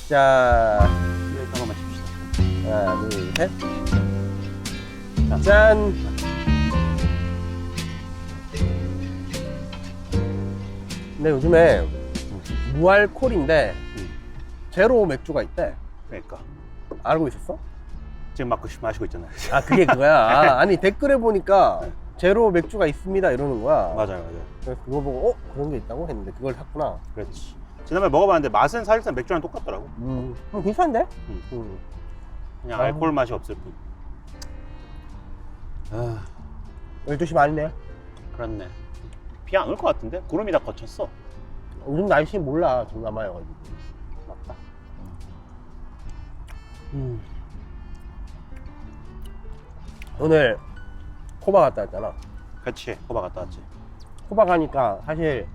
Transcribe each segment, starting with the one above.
자, 이렇게 한번만 칩시다. 하나, 둘, 셋. 자. 짠! 근데 요즘에 무알콜인데 제로 맥주가 있대. 그러니까 알고 있었어? 지금 마시고 있잖아요. 아, 그게 그거야. 아, 아니, 댓글에 보니까 제로 맥주가 있습니다 이러는 거야. 맞아요. 그래서 그거 보고 그런 게 있다고 했는데 그걸 샀구나. 그렇지. 지난번에 먹어봤는데 맛은 사실상 맥주랑 똑같더라고. 비싼데? 그냥 아. 알코올 맛이 없을 뿐. 아, 12시 반이네. 그렇네. 비 안 올 것 같은데? 구름이 다 거쳤어. 요즘 날씨 몰라. 동남아여가지고. 맞다. 오늘 코바 갔다 왔잖아. 그렇지. 코바 갔다 왔지. 코바 가니까 사실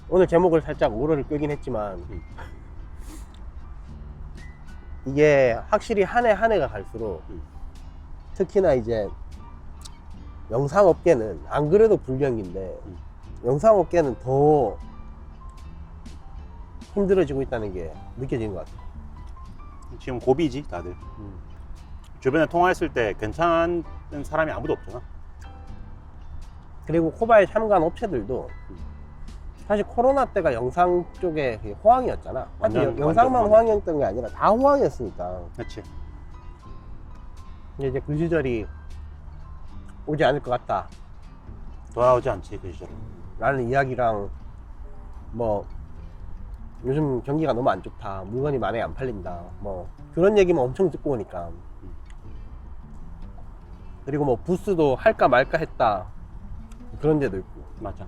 오늘 제목을 살짝 오로를 끄긴 했지만 이게 확실히 한 해 한 해가 갈수록 특히나 이제 영상업계는 안 그래도 불경기인데 영상업계는 더 힘들어지고 있다는 게 느껴지는 것 같아. 지금 고비지 다들. 주변에 통화했을 때 괜찮은 사람이 아무도 없잖아. 그리고 코바에 참가한 업체들도 사실 코로나 때가 영상 쪽에 호황이었잖아. 완전, 영상만 완전 호황이었던 게 아니라 다 호황이었으니까. 그렇지. 근데 이제 그 시절이 오지 않을 것 같다 돌아오지 않지 그 시절은. 라는 이야기랑 뭐 요즘 경기가 너무 안 좋다, 물건이 많이 안 팔린다, 뭐 그런 얘기만 엄청 듣고 오니까. 그리고 뭐 부스도 할까 말까 했다 그런 데도 있고. 맞아.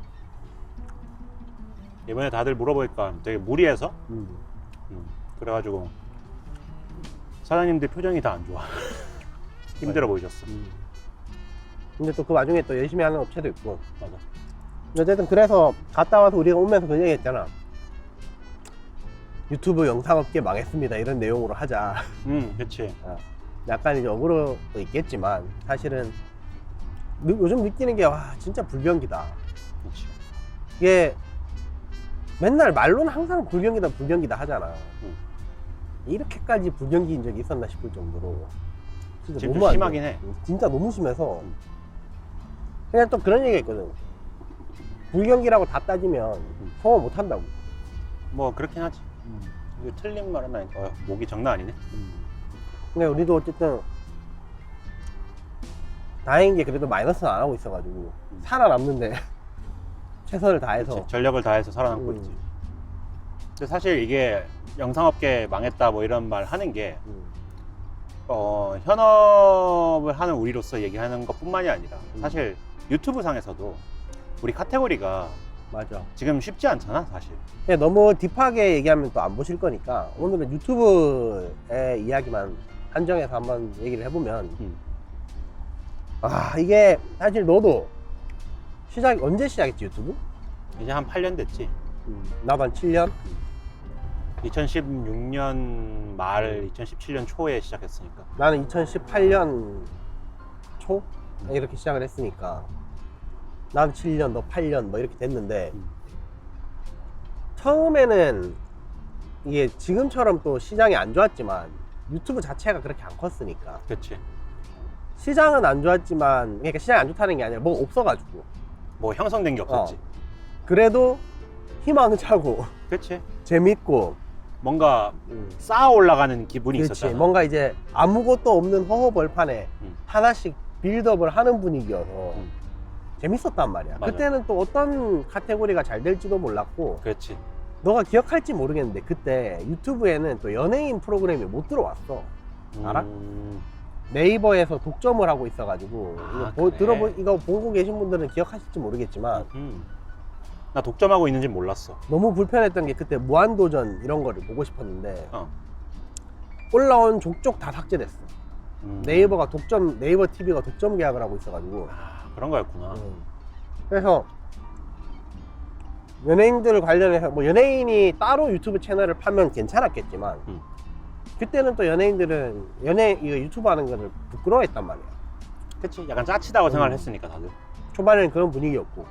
이번에 다들 물어보니까 되게 무리해서 그래가지고 사장님들 표정이 다 안 좋아. 힘들어 보이셨어. 근데 또 그 와중에 또 열심히 하는 업체도 있고. 맞아. 어쨌든 그래서 갔다 와서 우리가 오면서 그 얘기 했잖아. 유튜브 영상업계 망했습니다 이런 내용으로 하자. 그치. 약간 이제 억울도 있겠지만 사실은 요즘 느끼는 게 와 진짜 불경기다. 그치. 이게 맨날 말로는 항상 불경기다 하잖아. 이렇게까지 불경기인 적이 있었나 싶을 정도로 진짜 지금 너무 좀 안 심하긴 좋아. 해. 진짜 너무 심해서. 그냥 또 그런 얘기가 있거든. 불경기라고 다 따지면 성공 못 한다고. 뭐 그렇긴 하지. 이거 틀린 말은 아니니까. 목이 장난 아니네. 근데 우리도 어쨌든 다행인 게 그래도 마이너스는 안 하고 있어가지고 살아남는데 최선을 다해서. 그치. 전력을 다해서 살아남고 있지. 근데 사실 이게 영상업계 망했다 뭐 이런 말 하는 게 현업을 하는 우리로서 얘기하는 것 뿐만이 아니라 사실 유튜브 상에서도 우리 카테고리가 맞아. 지금 쉽지 않잖아 사실. 근데 너무 딥하게 얘기하면 또 안 보실 거니까 오늘은 유튜브의 이야기만 한정해서 한번 얘기를 해보면 이게 사실 너도 언제 시작했지 유튜브? 이제 한 8년 됐지. 나도 한 7년? 2016년 말 2017년 초에 시작했으니까. 나는 2018년 초? 이렇게 시작을 했으니까 난 7년, 너 8년 뭐 이렇게 됐는데 처음에는 이게 지금처럼 또 시장이 안 좋았지만 유튜브 자체가 그렇게 안 컸으니까. 그치. 시장은 안 좋았지만, 그러니까 시장이 안 좋다는 게 아니라 뭐가 없어가지고 뭐 형성된 게 없었지. 그래도 희망차고 그치. 재밌고 뭔가 쌓아 올라가는 기분이 그렇지. 있었잖아. 뭔가 이제 아무것도 없는 허허벌판에 하나씩 빌드업을 하는 분위기여서 재밌었단 말이야. 맞아. 그때는 또 어떤 카테고리가 잘 될지도 몰랐고. 그렇지. 너가 기억할지 모르겠는데 그때 유튜브에는 또 연예인 프로그램이 못 들어왔어. 알아? 네이버에서 독점을 하고 있어가지고 그래. 이거 보고 계신 분들은 기억하실지 모르겠지만 나 독점하고 있는지 몰랐어. 너무 불편했던 게 그때 무한도전 이런 거를 보고 싶었는데 올라온 족족 다 삭제됐어. 네이버 TV가 독점 계약을 하고 있어가지고. 그런 거였구나. 그래서 연예인들 관련해서 뭐 연예인이 따로 유튜브 채널을 파면 괜찮았겠지만 그때는 또 연예인들은 이거 유튜브 하는 거를 부끄러워했단 말이야. 그치. 약간 짜치다고 생각을 했으니까 다들. 초반에는 그런 분위기였고.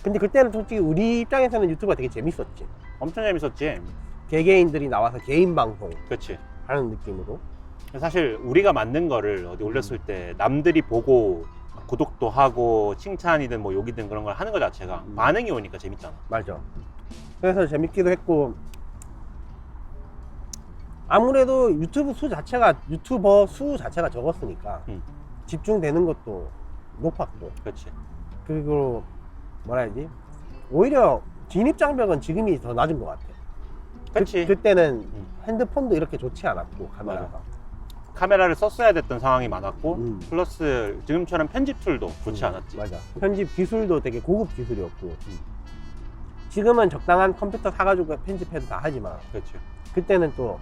근데 그때는 솔직히 우리 입장에서는 유튜브가 되게 재밌었지. 엄청 재밌었지. 개개인들이 나와서 개인 방송 그렇지. 하는 느낌으로. 사실 우리가 만든 거를 어디 올렸을 때 남들이 보고 구독도 하고 칭찬이든 뭐 욕이든 그런 걸 하는 것 자체가 반응이 오니까 재밌잖아. 맞아. 그래서 재밌기도 했고, 아무래도 유튜버 수 자체가 적었으니까 집중되는 것도 높았고, 그렇지. 그리고 뭐라 해야지, 오히려 진입장벽은 지금이 더 낮은 것 같아. 그렇지. 그때는 핸드폰도 이렇게 좋지 않았고, 카메라가. 맞아. 카메라를 썼어야 됐던 상황이 많았고 플러스 지금처럼 편집 툴도 좋지 않았지. 맞아. 편집 기술도 되게 고급 기술이었고, 지금은 적당한 컴퓨터 사가지고 편집해도 다 하지만, 그렇지. 그때는 또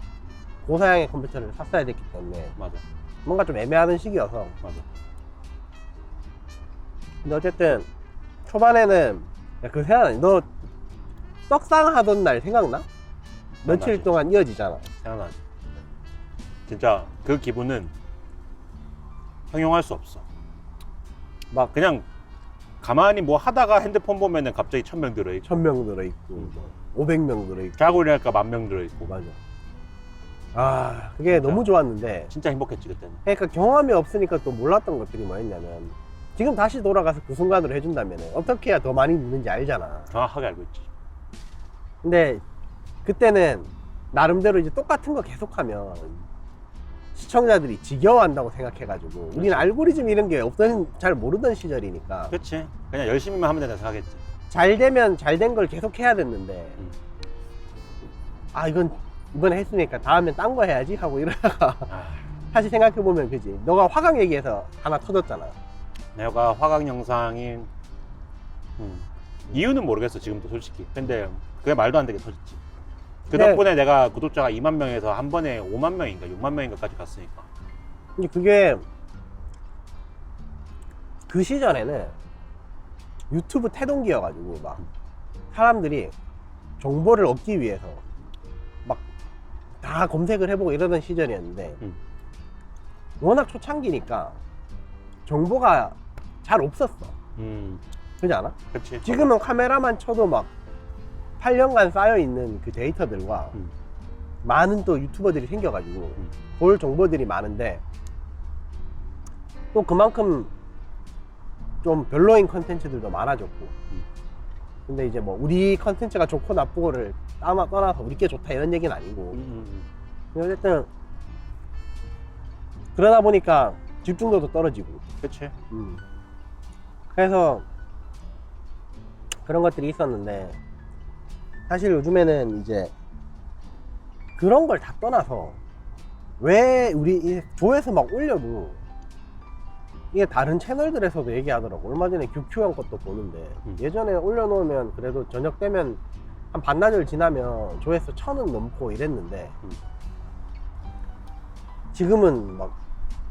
고사양의 컴퓨터를 샀어야 됐기 때문에 맞아. 뭔가 좀 애매하던 시기여서. 맞아. 근데 어쨌든 초반에는, 야, 그 생각나. 너 떡상 하던 날 생각나? 며칠 생각나지. 동안 이어지잖아. 생각나지. 진짜 그 기분은 형용할 수 없어. 막 그냥 가만히 뭐 하다가 핸드폰 보면은 갑자기 1000명 들어있고 1000명 들어있고 500명 들어있고. 자고 일어나니까 10,000명 들어있고. 맞아. 아, 그게 진짜. 너무 좋았는데, 진짜 행복했지 그때는. 그러니까 경험이 없으니까 또 몰랐던 것들이 뭐였냐면, 지금 다시 돌아가서 그 순간으로 해준다면 어떻게 해야 더 많이 늦는지 알잖아. 정확하게 알고 있지. 근데 그때는 나름대로 이제 똑같은 거 계속하면 시청자들이 지겨워한다고 생각해가지고, 우리는 알고리즘 이런 게 잘 모르던 시절이니까 그렇지. 그냥 열심히만 하면 된다 생각했지. 잘 되면 잘 된 걸 계속 해야 됐는데, 아, 이번에 했으니까 다음엔 딴 거 해야지 하고 이러다가 다시 생각해보면, 그지? 너가 화강 얘기해서 하나 터졌잖아. 내가 화강 영상이 이유는 모르겠어 지금도 솔직히. 근데 그게 말도 안 되게 터졌지. 그 네. 덕분에 내가 구독자가 2만 명에서 한 번에 5만 명인가 6만 명인가까지 갔으니까. 근데 그게 그 시절에는 유튜브 태동기여가지고 막 사람들이 정보를 얻기 위해서 막 다 검색을 해보고 이러던 시절이었는데, 워낙 초창기니까 정보가 잘 없었어. 그렇지 않아? 그렇지. 지금은 카메라만 쳐도 막 8년간 쌓여있는 그 데이터들과 많은 또 유튜버들이 생겨가지고 볼 정보들이 많은데, 또 그만큼 좀 별로인 컨텐츠들도 많아졌고, 근데 이제 뭐 우리 컨텐츠가 좋고 나쁘고를 떠나서 우리께 좋다 이런 얘기는 아니고, 근데 어쨌든 그러다 보니까 집중도도 떨어지고. 그렇지. 그래서 그런 것들이 있었는데, 사실 요즘에는 이제 그런 걸 다 떠나서 왜 우리 이 조회수 막 올려도 이게 다른 채널들에서도 얘기하더라고. 얼마 전에 규큐형 것도 보는데, 예전에 올려놓으면 그래도 저녁 되면 한 반나절 지나면 조회수 1000은 넘고 이랬는데, 지금은 막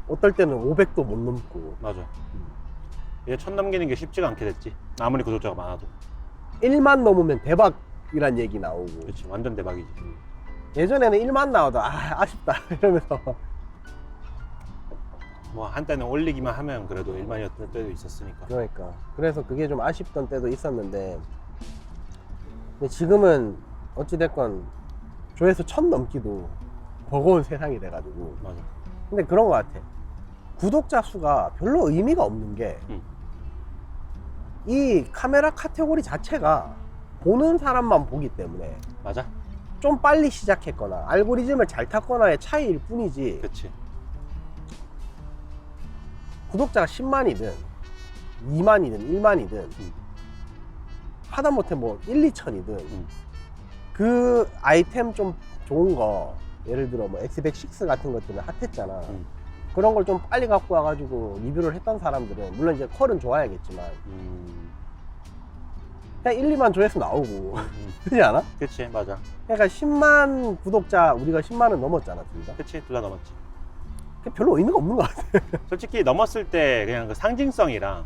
어떨 때는 500도 못 넘고. 맞아. 이제 1000 넘기는 게 쉽지가 않게 됐지. 아무리 구독자가 많아도. 1만 넘으면 대박이란 얘기 나오고. 그렇지. 완전 대박이지. 예전에는 1만 나와도 아쉽다 이러면서 뭐 한때는 올리기만 하면 그래도 1만이었던 때도 있었으니까. 그러니까 그래서 그게 좀 아쉽던 때도 있었는데, 근데 지금은 어찌됐건 조회수 1000 넘기도 버거운 세상이 돼가지고. 맞아. 근데 그런 것 같아. 구독자 수가 별로 의미가 없는 게, 이 카메라 카테고리 자체가 보는 사람만 보기 때문에 맞아. 좀 빨리 시작했거나 알고리즘을 잘 탔거나의 차이일 뿐이지, 그렇지. 구독자가 10만이든 2만이든 1만이든 하다못해 뭐 1, 2천이든 그 아이템 좀 좋은 거, 예를 들어 뭐 X106 같은 것들은 핫했잖아. 그런 걸 좀 빨리 갖고 와가지고 리뷰를 했던 사람들은, 물론 이제 퀄은 좋아야겠지만 그냥 1, 2만 조회수 나오고 그렇지 않아? 그렇지. 맞아. 그러니까 10만 구독자, 우리가 10만은 넘었잖아, 둘 다. 그렇지. 둘 다 넘었지. 그게 별로 의미가 없는 것 같아. 솔직히 넘었을 때 그냥 그 상징성이랑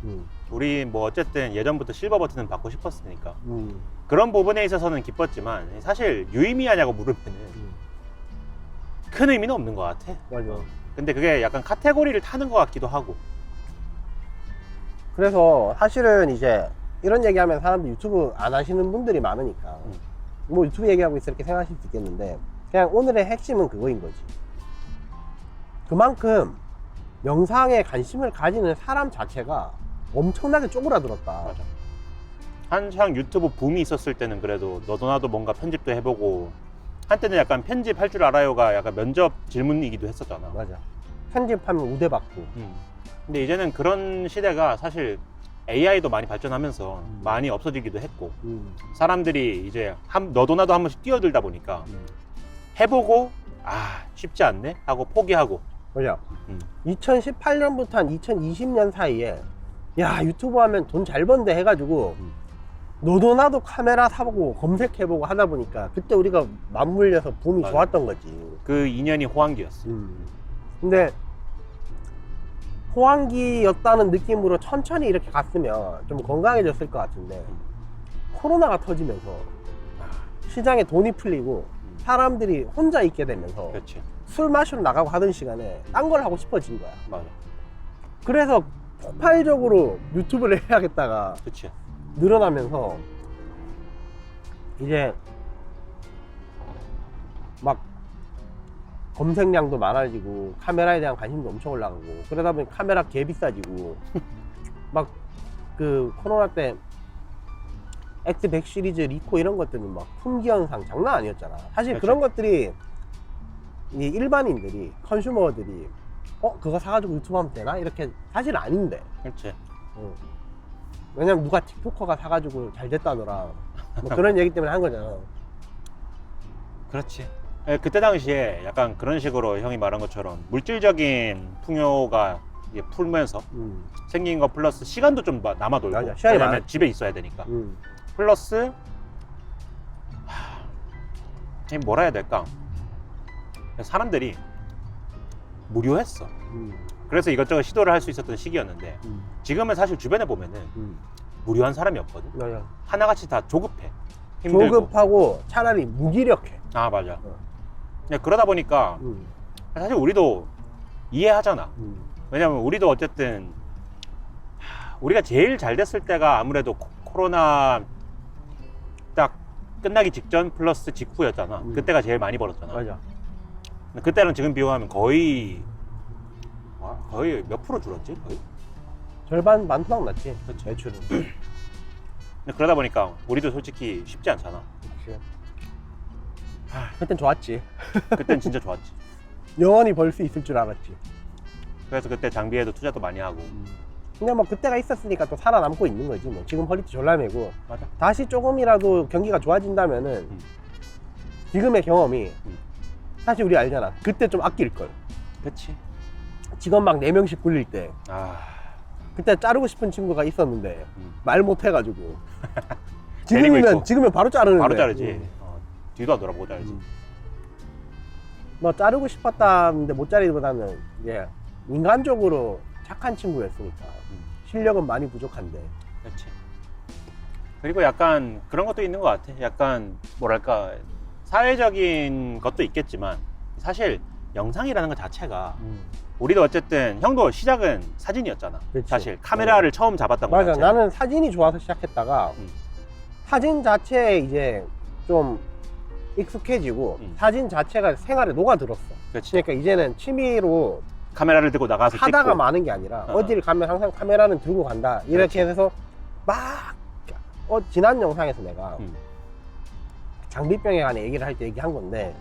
우리 뭐 어쨌든 예전부터 실버 버튼은 받고 싶었으니까 그런 부분에 있어서는 기뻤지만, 사실 유의미하냐고 물으면은 큰 의미는 없는 것 같아. 맞아. 근데 그게 약간 카테고리를 타는 것 같기도 하고. 그래서 사실은 이제 이런 얘기하면 사람들 유튜브 안 하시는 분들이 많으니까 뭐 유튜브 얘기하고 있어 이렇게 생각하실 수 있겠는데 그냥 오늘의 핵심은 그거인 거지. 그만큼 영상에 관심을 가지는 사람 자체가 엄청나게 쪼그라들었다. 맞아. 한창 유튜브 붐이 있었을 때는 그래도 너도 나도 뭔가 편집도 해보고 한때는 약간 편집할 줄 알아요가 약간 면접 질문이기도 했었잖아. 맞아. 편집하면 우대받고. 근데 이제는 그런 시대가 사실 AI도 많이 발전하면서 많이 없어지기도 했고 사람들이 이제 너도 나도 한 번씩 뛰어들다 보니까 해보고 쉽지 않네 하고 포기하고. 맞아. 2018년부터 한 2020년 사이에 야 유튜브 하면 돈 잘 번데 해가지고 너도 나도 카메라 사보고 검색해보고 하다 보니까 그때 우리가 맞물려서 붐이 맞아. 좋았던 거지. 그 2년이 호황기였어. 근데 호황기였다는 느낌으로 천천히 이렇게 갔으면 좀 건강해졌을 것 같은데 코로나가 터지면서 시장에 돈이 풀리고 사람들이 혼자 있게 되면서 그렇지. 술 마시러 나가고 하던 시간에 딴 걸 하고 싶어진 거야. 맞아. 그래서 폭발적으로 유튜브를 해야겠다가 그렇지. 늘어나면서 이제 막 검색량도 많아지고 카메라에 대한 관심도 엄청 올라가고 그러다 보니 카메라 개 비싸지고 막 그 코로나 때 X100 시리즈 리코 이런 것들은 막 품귀 현상 장난 아니었잖아. 사실 그렇지. 그런 것들이 이 일반인들이 컨슈머들이 그거 사가지고 유튜브 하면 되나? 이렇게 사실 아닌데. 그렇지. 왜냐면 누가 틱토커가 사가지고 잘 됐다더라 뭐 그런 얘기 때문에 한 거잖아. 그렇지. 그때 당시에 약간 그런 식으로 형이 말한 것처럼 물질적인 풍요가 이제 풀면서 생긴 거 플러스 시간도 좀 남아 돌고. 맞아, 시간이 왜냐면 많아. 집에 있어야 되니까. 플러스 이게 뭐라 해야 될까? 사람들이 무료했어. 그래서 이것저것 시도를 할 수 있었던 시기였는데 지금은 사실 주변에 보면은 무료한 사람이 없거든. 맞아. 하나같이 다 조급해. 힘들고. 조급하고 차라리 무기력해. 맞아. 그냥 그러다 보니까 사실 우리도 이해하잖아. 왜냐면 우리도 어쨌든 우리가 제일 잘 됐을 때가 아무래도 코로나 딱 끝나기 직전 플러스 직후였잖아. 그때가 제일 많이 벌었잖아. 맞아. 근데 그때랑 지금 비교하면 거의 몇 프로 줄었지? 거의? 절반 많다고 났지. 그치. 매출은. 근데 그러다 보니까 우리도 솔직히 쉽지 않잖아. 그치. 그땐 좋았지. 그땐 진짜 좋았지. 영원히 벌 수 있을 줄 알았지. 그래서 그때 장비에도 투자도 많이 하고. 근데 뭐 그때가 있었으니까 또 살아남고 있는 거지 뭐. 지금 허리띠 졸라매고 맞아. 다시 조금이라도 경기가 좋아진다면은 지금의 경험이 사실 우리 알잖아. 그때 좀 아낄 걸. 그치. 직원 막 4명씩 굴릴 때 그때 자르고 싶은 친구가 있었는데 말 못해가지고 데리고 있고. 지금이면 바로 자르는데 바로 자르지. 뒤도 안 돌아보고 자르지. 뭐 자르고 싶었다는데 못 자르기보다는 이제 인간적으로 착한 친구였으니까 실력은 많이 부족한데. 그렇지. 그리고 약간 그런 것도 있는 것 같아. 약간 뭐랄까 사회적인 것도 있겠지만 사실 영상이라는 것 자체가 우리도 어쨌든 형도 시작은 사진이었잖아. 그치. 사실 카메라를 처음 잡았던 거 맞아. 자체가. 나는 사진이 좋아서 시작했다가 사진 자체에 이제 좀 익숙해지고 사진 자체가 생활에 녹아들었어. 그렇지. 그러니까 이제는 취미로 카메라를 들고 나가서 하다가 찍고. 많은 게 아니라 어디를 가면 항상 카메라는 들고 간다 이렇게 해서 막 지난 영상에서 내가 장비병에 관해 얘기를 할 때 얘기한 건데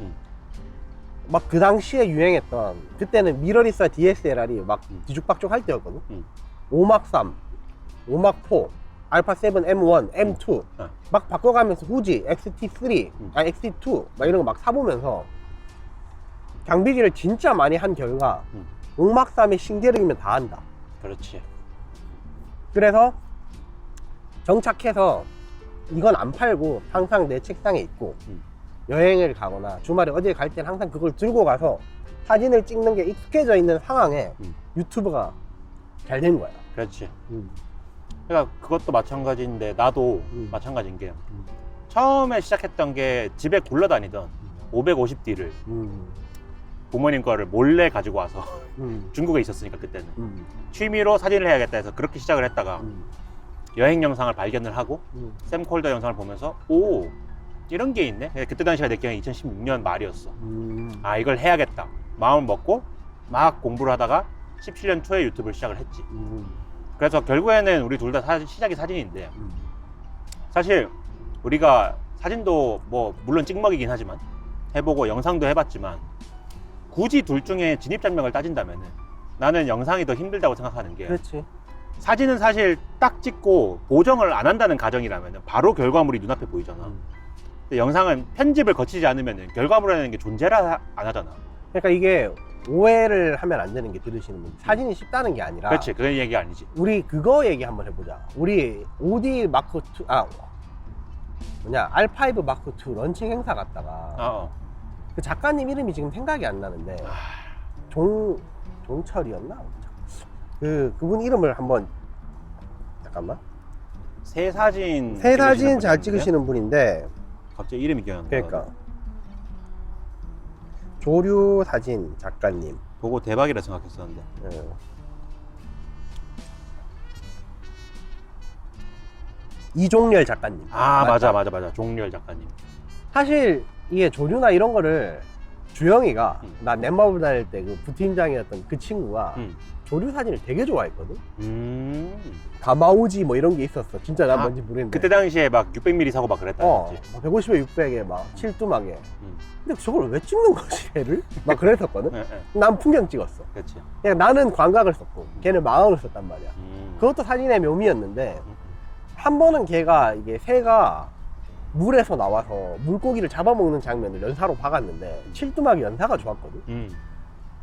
막 그 당시에 유행했던 그때는 미러리스와 DSLR이 막 뒤죽박죽 할 때였거든. 5막 3, 5막 4, 알파 7, M1, M2 막 바꿔가면서 후지, XT3, XT2 막 이런 거 막 사보면서 장비기를 진짜 많이 한 결과 5막 3의 신기록이면 다 한다. 그렇지. 그래서 정착해서 이건 안 팔고 항상 내 책상에 있고 여행을 가거나 주말에 어딜 갈 때는 항상 그걸 들고 가서 사진을 찍는 게 익숙해져 있는 상황에 유튜브가 잘 된 거야. 그렇지. 그러니까 그것도 마찬가지인데 나도 마찬가지인 게 처음에 시작했던 게 집에 굴러다니던 550D를 부모님 거를 몰래 가지고 와서 중국에 있었으니까 그때는 취미로 사진을 해야겠다 해서 그렇게 시작을 했다가 여행 영상을 발견을 하고 샘콜더 영상을 보면서 오 이런 게 있네. 그때 당시가 내 기억에 2016년 말이었어. 아, 이걸 해야겠다 마음을 먹고 막 공부를 하다가 17년 초에 유튜브를 시작을 했지. 그래서 결국에는 우리 둘 다 시작이 사진인데, 사실 우리가 사진도 뭐 물론 찍먹이긴 하지만 해보고 영상도 해봤지만, 굳이 둘 중에 진입장벽을 따진다면은 나는 영상이 더 힘들다고 생각하는 게, 그렇지. 사진은 사실 딱 찍고 보정을 안 한다는 가정이라면 바로 결과물이 눈앞에 보이잖아. 근데 영상은 편집을 거치지 않으면 결과물이라는 게 존재를 안 하잖아. 그러니까 이게 오해를 하면 안 되는 게, 들으시는 분, 사진이 쉽다는 게 아니라. 그렇지, 그런 얘기 아니지. 우리 그거 얘기 한번 해보자. 우리 오디 마크 2, R5 마크 2 런칭 행사 갔다가 그 작가님 이름이 지금 생각이 안 나는데, 종철이었나? 그분 이름을 한번, 잠깐만. 새 사진 잘 찍으시는 분인데, 갑자기 이름이 기억 안 나. 그러니까 조류 사진 작가님. 보고 대박이라 생각했었는데. 예. 이종렬 작가님. 아, 맞다. 맞아. 종렬 작가님. 사실 이게 조류나 이런 거를 주영이가 나 넷마블 다닐 때 그 부팀장이었던 그 친구가 조류 사진을 되게 좋아했거든. 가마우지 뭐 이런 게 있었어. 진짜 난 뭔지 모르겠는데. 그때 당시에 막 600mm 사고 막 그랬다. 150에 600에 막 7뚜막에. 근데 저걸 왜 찍는 거지, 걔를? 막 그랬었거든. 난 풍경 찍었어. 그렇지. 그냥 나는 광각을 썼고 걔는 망원을 썼단 말이야. 그것도 사진의 묘미였는데, 한 번은 걔가, 이게 새가 물에서 나와서 물고기를 잡아먹는 장면을 연사로 박았는데, 7뚜막이 연사가 좋았거든.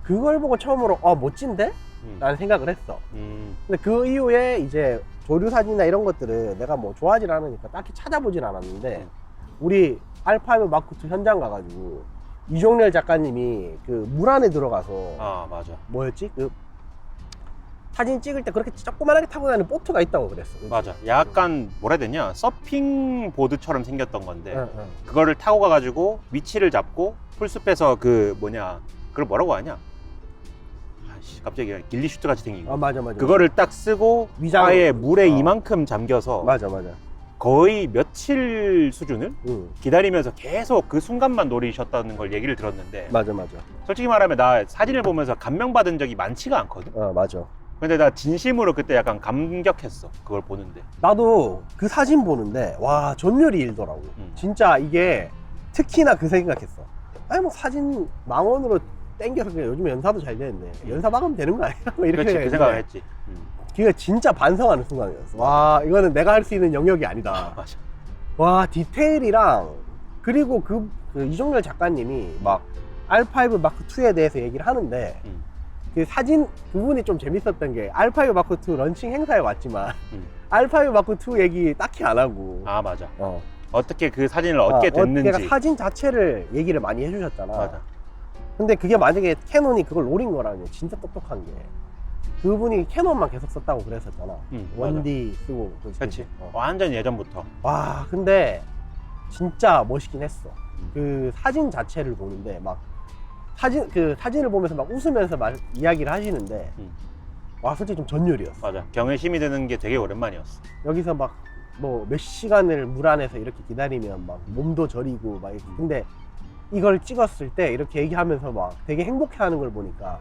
그걸 보고 처음으로 멋진데? 라는 생각을 했어. 근데 그 이후에 이제 조류 사진이나 이런 것들은 내가 뭐 좋아하진 않으니까 딱히 찾아보진 않았는데, 우리 R5 마크 2 현장 가가지고 이종렬 작가님이 그 물 안에 들어가서, 맞아. 뭐였지? 그 사진 찍을 때 그렇게 조그만하게 타고 다니는 보트가 있다고 그랬어. 그치? 맞아. 약간 뭐라 해야 되냐, 서핑 보드처럼 생겼던 건데, 응. 그거를 타고 가가지고 위치를 잡고 풀숲에서 그 그걸 뭐라고 하냐, 갑자기 길리 슈트 같이 생긴 거. 맞아. 그거를 딱 쓰고 아예 물에 이만큼 잠겨서 맞아. 거의 며칠 수준을 기다리면서 계속 그 순간만 노리셨다는 걸 얘기를 들었는데, 맞아. 솔직히 말하면 나 사진을 보면서 감명받은 적이 많지가 않거든. 맞아. 근데 나 진심으로 그때 약간 감격했어, 그걸 보는데. 나도 그 사진 보는데 와, 전율이 일더라고. 진짜 이게 특히나 그 생각했어. 아니 뭐 사진 망원으로 땡겨서 그냥 요즘에 연사도 잘 되는데 연사 박으면 되는 거 아니야? 뭐 이렇게 그렇지, 그 생각을 했지. 그게 진짜 반성하는 순간이었어. 와, 이거는 내가 할 수 있는 영역이 아니다. 맞아. 와, 디테일이랑, 그리고 그 이종렬 작가님이 막 R5 마크 2에 대해서 얘기를 하는데, 그 사진, 그분이 좀 재밌었던 게 R5 마크 2 런칭 행사에 왔지만 R5 마크 2 얘기 딱히 안 하고. 맞아. 어떻게 그 사진을 얻게 됐는지. 그러니까 사진 자체를 얘기를 많이 해주셨잖아. 맞아. 근데 그게 만약에 캐논이 그걸 노린 거라면 진짜 똑똑한 게, 그분이 캐논만 계속 썼다고 그랬었잖아. 원디 쓰고. 그렇지. 완전 예전부터. 와, 근데 진짜 멋있긴 했어. 그 사진 자체를 보는데 막 사진을 보면서 막 웃으면서 막 이야기를 하시는데, 와, 솔직히 좀 전율이었어. 맞아. 경외심이 드는 게 되게 오랜만이었어. 여기서 막 뭐 몇 시간을 물 안에서 이렇게 기다리면 막 몸도 저리고 막 이렇게. 근데 이걸 찍었을 때 이렇게 얘기하면서 막 되게 행복해하는 걸 보니까,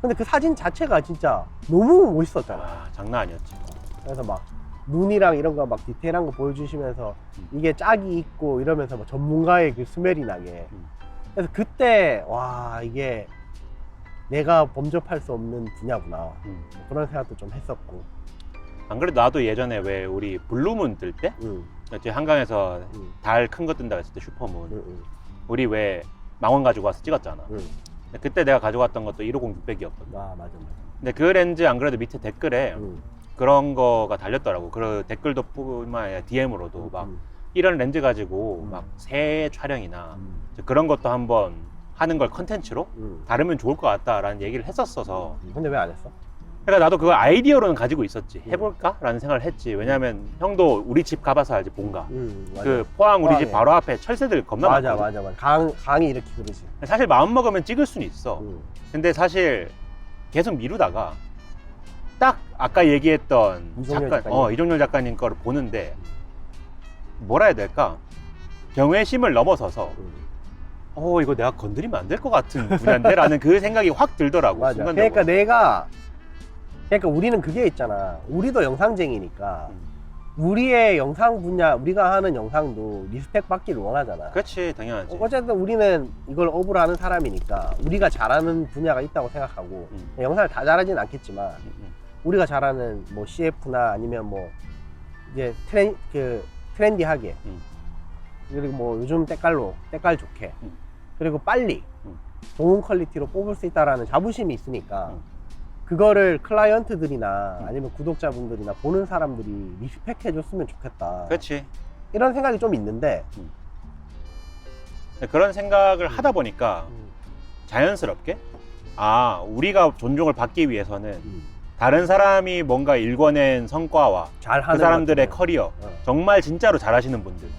근데 그 사진 자체가 진짜 너무 멋있었잖아. 장난 아니었지. 그래서 막 눈이랑 이런 거 막 디테일한 거 보여주시면서 이게 짝이 있고 이러면서 막 전문가의 그 스멜이 나게. 그래서 그때 와, 이게 내가 범접할 수 없는 분야구나. 그런 생각도 좀 했었고. 안 그래도 나도 예전에 왜 우리 블루문 뜰 때, 한강에서 달 큰 거 뜬다고 했을 때, 슈퍼문, 우리 왜 망원 가지고 와서 찍었잖아. 근데 그때 내가 가져갔던 것도 150 600이었거든. 맞아. 근데 그 렌즈 안 그래도 밑에 댓글에 그런 거가 달렸더라고. 그 댓글도 뿐만 아니라 DM으로도 막 이런 렌즈 가지고 막 새 촬영이나 그런 것도 한번 하는 걸 컨텐츠로 다루면 좋을 것 같다라는 얘기를 했었어서. 근데 왜 안 했어? 그러니까 나도 그걸 아이디어로는 가지고 있었지. 해볼까? 라는 생각을 했지. 왜냐면 형도 우리 집 가봐서 알지, 본가. 그 포항 우리 집 바로 앞에 철새들 겁나 많거든. 맞아. 강이 이렇게 그러지. 사실 마음 먹으면 찍을 수는 있어. 근데 사실 계속 미루다가 딱 아까 얘기했던 이종렬 작가님 거를 보는데, 뭐라 해야 될까? 경외심을 넘어서서 이거 내가 건드리면 안 될 것 같은 분야인데 라는 그 생각이 확 들더라고. 맞아. 순간적으로. 그러니까 우리는 그게 있잖아. 우리도 영상쟁이니까 우리의 영상 분야, 우리가 하는 영상도 리스펙 받기를 원하잖아. 그렇지, 당연하지. 어쨌든 우리는 이걸 업으로 하는 사람이니까 우리가 잘하는 분야가 있다고 생각하고 영상을 다 잘하진 않겠지만 우리가 잘하는 뭐 CF나 아니면 뭐 이제 트렌디하게 그리고 뭐 요즘 때깔 좋게 그리고 빨리 좋은 퀄리티로 뽑을 수 있다라는 자부심이 있으니까 그거를 클라이언트들이나 아니면 구독자분들이나 보는 사람들이 리스펙해 줬으면 좋겠다. 그렇지. 이런 생각이 좀 있는데 그런 생각을 하다 보니까 자연스럽게 우리가 존중을 받기 위해서는 다른 사람이 뭔가 일궈낸 성과와 잘하는 그 사람들의 것들은. 커리어 정말 진짜로 잘하시는 분들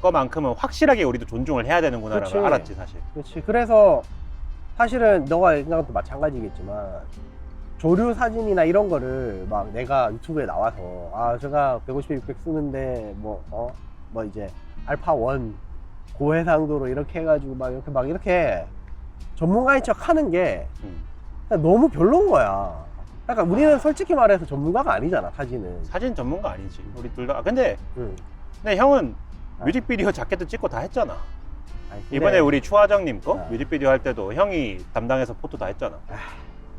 거만큼은 확실하게 우리도 존중을 해야 되는구나라는 걸 알았지 사실. 그렇지. 그래서 사실은 너가 얘기한 것도 마찬가지겠지만 조류 사진이나 이런 거를 막 내가 유튜브에 나와서 제가 150에 600 쓰는데 뭐 이제 알파 1 고해상도로 이렇게 해가지고 막 이렇게 전문가인 척 하는 게 너무 별로인 거야. 그러니까 우리는 솔직히 말해서 전문가가 아니잖아. 사진 전문가 아니지 우리 둘 다. 근데 형은 뮤직비디오 자켓도 찍고 다 했잖아. 이번에 우리 추하정님 거 뮤직비디오 할 때도 형이 담당해서 포토 다 했잖아.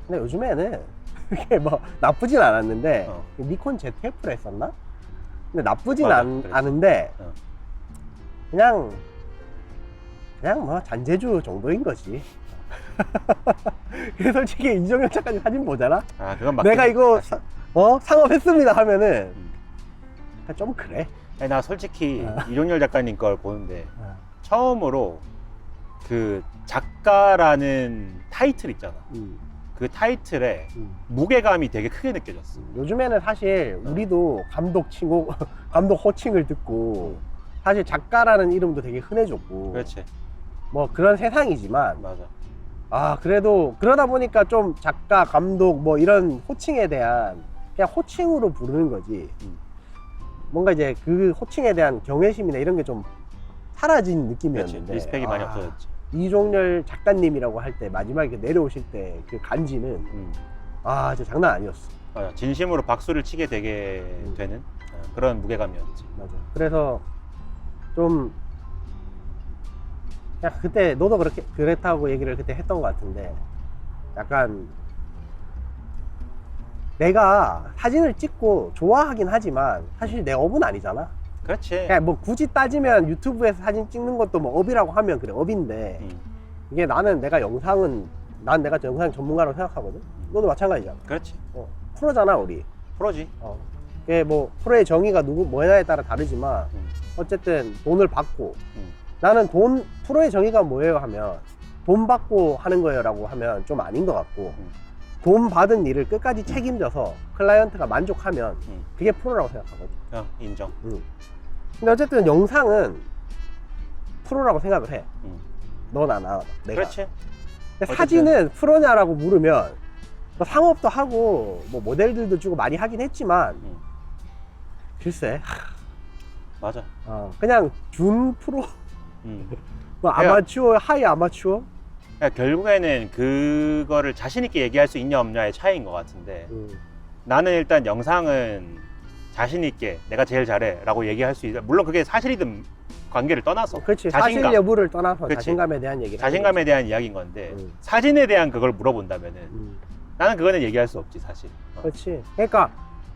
근데 요즘에는 그게 뭐 나쁘진 않았는데 니콘 ZF를 했었나? 근데 나쁘진 않은데 그냥 뭐 잔재주 정도인 거지. 그래서 솔직히 이정현 작가님 사진 보잖아? 그건 맞긴 내가 이거 상업했습니다 하면은 좀 그래. 아니, 나 솔직히 이종열 작가님 걸 보는데 처음으로 그 작가라는 타이틀 있잖아. 그 타이틀에 무게감이 되게 크게 느껴졌어. 요즘에는 사실 우리도 감독 호칭을 듣고 사실 작가라는 이름도 되게 흔해졌고. 그렇지. 뭐 그런 세상이지만 맞아. 그래도 그러다 보니까 좀 작가, 감독 뭐 이런 호칭에 대한 그냥 호칭으로 부르는 거지. 뭔가 이제 그 호칭에 대한 경외심이나 이런 게 좀 사라진 느낌이었는데. 그렇지. 리스펙이 많이 없어졌지. 이종열 작가님이라고 할 때 마지막에 내려오실 때 그 간지는 진짜 장난 아니었어. 맞아. 진심으로 박수를 치게 되게 되는 그런 무게감이었지. 맞아. 그래서 좀 그냥 그때 너도 그랬다고 얘기를 그때 했던 것 같은데 약간 내가 사진을 찍고 좋아하긴 하지만 사실 내 업은 아니잖아. 그렇지. 그냥 뭐 굳이 따지면 유튜브에서 사진 찍는 것도 뭐 업이라고 하면 그래 업인데 이게 내가 영상 전문가라고 생각하거든. 너도 마찬가지잖아. 그렇지. 프로잖아 우리. 프로지. 이게 뭐 프로의 정의가 뭐냐에 따라 다르지만 어쨌든 돈을 받고 나는 프로의 정의가 뭐예요 하면 돈 받고 하는 거예요 라고 하면 좀 아닌 것 같고 돈 받은 일을 끝까지 책임져서 클라이언트가 만족하면 그게 프로라고 생각하거든. 인정. 근데 어쨌든 영상은 프로라고 생각을 해. 너나 내가. 그렇지. 근데 사진은 프로냐라고 물으면 뭐 상업도 하고 뭐 모델들도 주고 많이 하긴 했지만 글쎄 맞아. 그냥 준 프로 뭐 아마추어, 하이 아마추어? 그러니까 결국에는 그거를 자신 있게 얘기할 수 있냐 없냐의 차이인 것 같은데 나는 일단 영상은 자신 있게 내가 제일 잘해 라고 얘기할 수 있다. 물론 그게 사실이든 관계를 떠나서 그렇지. 사실 여부를 떠나서 그렇지. 자신감에 대한 얘기를 자신감에 대한 이야기인 건데 사진에 대한 그걸 물어본다면은 나는 그거는 얘기할 수 없지 사실. 그렇지. 그러니까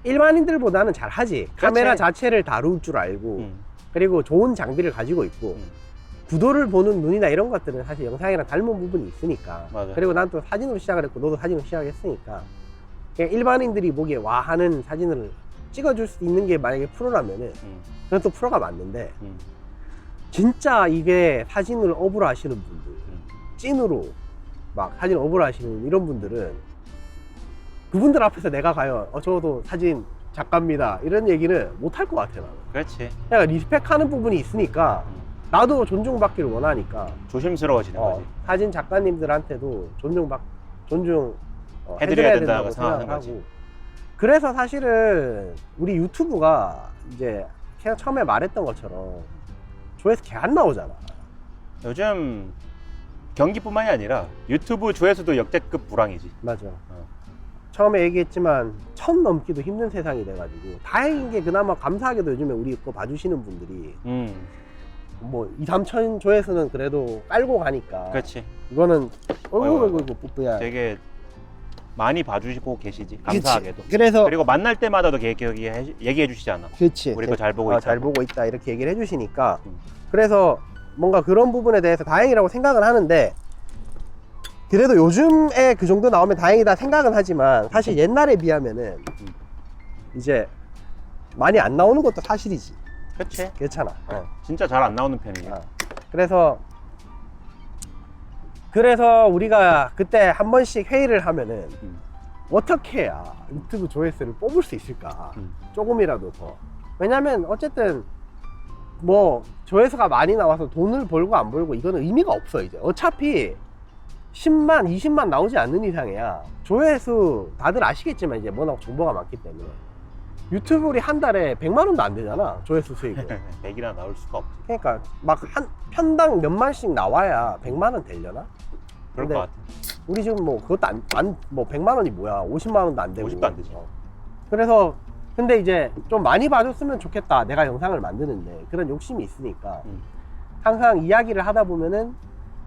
일반인들보다는 잘하지. 카메라 그렇지. 자체를 다룰 줄 알고 그리고 좋은 장비를 가지고 있고 구도를 보는 눈이나 이런 것들은 사실 영상이랑 닮은 부분이 있으니까. 맞아. 그리고 난 또 사진으로 시작을 했고 너도 사진으로 시작했으니까 그냥 일반인들이 보기에 와 하는 사진을 찍어줄 수 있는 게 만약에 프로라면은 그건 또 프로가 맞는데 진짜 이게 사진을 업으로 하시는 분들 찐으로 막 사진 업으로 하시는 이런 분들은 그분들 앞에서 내가 과연 저도 사진 작가입니다 이런 얘기는 못 할 것 같아 나는. 그렇지. 그냥 리스펙하는 부분이 있으니까 나도 존중받기를 원하니까 조심스러워지는 거지. 사진 작가님들한테도 해드려야 된다고 생각하는 거지. 하고. 그래서 사실은 우리 유튜브가 이제 그냥 처음에 말했던 것처럼 조회수 개 안 나오잖아. 요즘 경기뿐만이 아니라 유튜브 조회수도 역대급 불황이지. 맞아. 처음에 얘기했지만 1000 넘기도 힘든 세상이 돼가지고 다행인 게 그나마 감사하게도 요즘에 우리 거 봐주시는 분들이 뭐 2, 3천 조회수는 그래도 깔고 가니까. 그렇지. 이거는 어이구 뿌뿌야. 되게 많이 봐주시고 계시지. 감사하게도. 그래서 그리고 만날 때마다도 얘기해 주시잖아. 그렇지. 우리 거 잘 보고 있다. 잘 보고 있다 이렇게 얘기를 해주시니까 그래서 뭔가 그런 부분에 대해서 다행이라고 생각은 하는데 그래도 요즘에 그 정도 나오면 다행이다 생각은 하지만 사실 옛날에 비하면은 이제 많이 안 나오는 것도 사실이지. 그치. 괜찮아. 진짜 잘 안 나오는 편이야. 그래서 우리가 그때 한 번씩 회의를 하면은 어떻게 해야 유튜브 조회수를 뽑을 수 있을까? 조금이라도 더. 왜냐면 어쨌든 뭐 조회수가 많이 나와서 돈을 벌고 안 벌고 이거는 의미가 없어. 이제 어차피 10만 20만 나오지 않는 이상이야 조회수. 다들 아시겠지만 이제 워낙 정보가 많기 때문에 유튜브를 한 달에 100만 원도 안 되잖아 조회수 수익은. 100이나 나올 수가 없지. 그러니까 막 한 편당 몇만씩 나와야 100만 원 되려나? 그럴 것 같아. 우리 지금 뭐 그것도 뭐 100만 원이 뭐야? 50만 원도 안 되고. 50도 안 되지. 그래서 근데 이제 좀 많이 봐줬으면 좋겠다. 내가 영상을 만드는데 그런 욕심이 있으니까 항상 이야기를 하다 보면은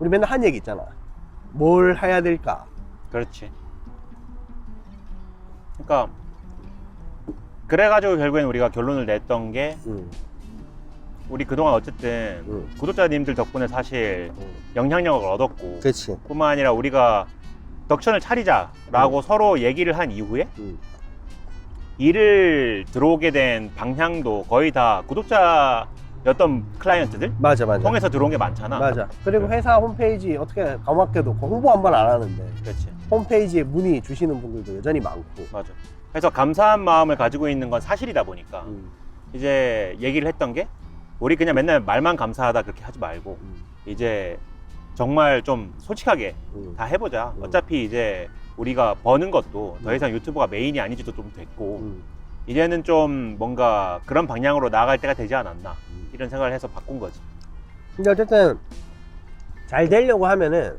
우리 맨날 한 얘기 있잖아. 뭘 해야 될까? 그렇지. 그러니까 그래가지고 결국엔 우리가 결론을 냈던 게 우리 그동안 어쨌든 구독자님들 덕분에 사실 영향력을 얻었고, 그렇지. 뿐만 아니라 우리가 덕천을 차리자라고 서로 얘기를 한 이후에 일을 들어오게 된 방향도 거의 다 구독자였던 클라이언트들 맞아. 통해서 들어온 게 많잖아. 맞아. 그리고 회사 홈페이지 어떻게 가맣게도 홍보 한 번 안 하는데 그렇지. 홈페이지에 문의 주시는 분들도 여전히 많고. 맞아. 그래서 감사한 마음을 가지고 있는 건 사실이다 보니까 이제 얘기를 했던 게 우리 그냥 맨날 말만 감사하다 그렇게 하지 말고 이제 정말 좀 솔직하게 다 해보자. 어차피 이제 우리가 버는 것도 더 이상 유튜브가 메인이 아니지도 좀 됐고 이제는 좀 뭔가 그런 방향으로 나아갈 때가 되지 않았나 이런 생각을 해서 바꾼 거지. 근데 어쨌든 잘 되려고 하면은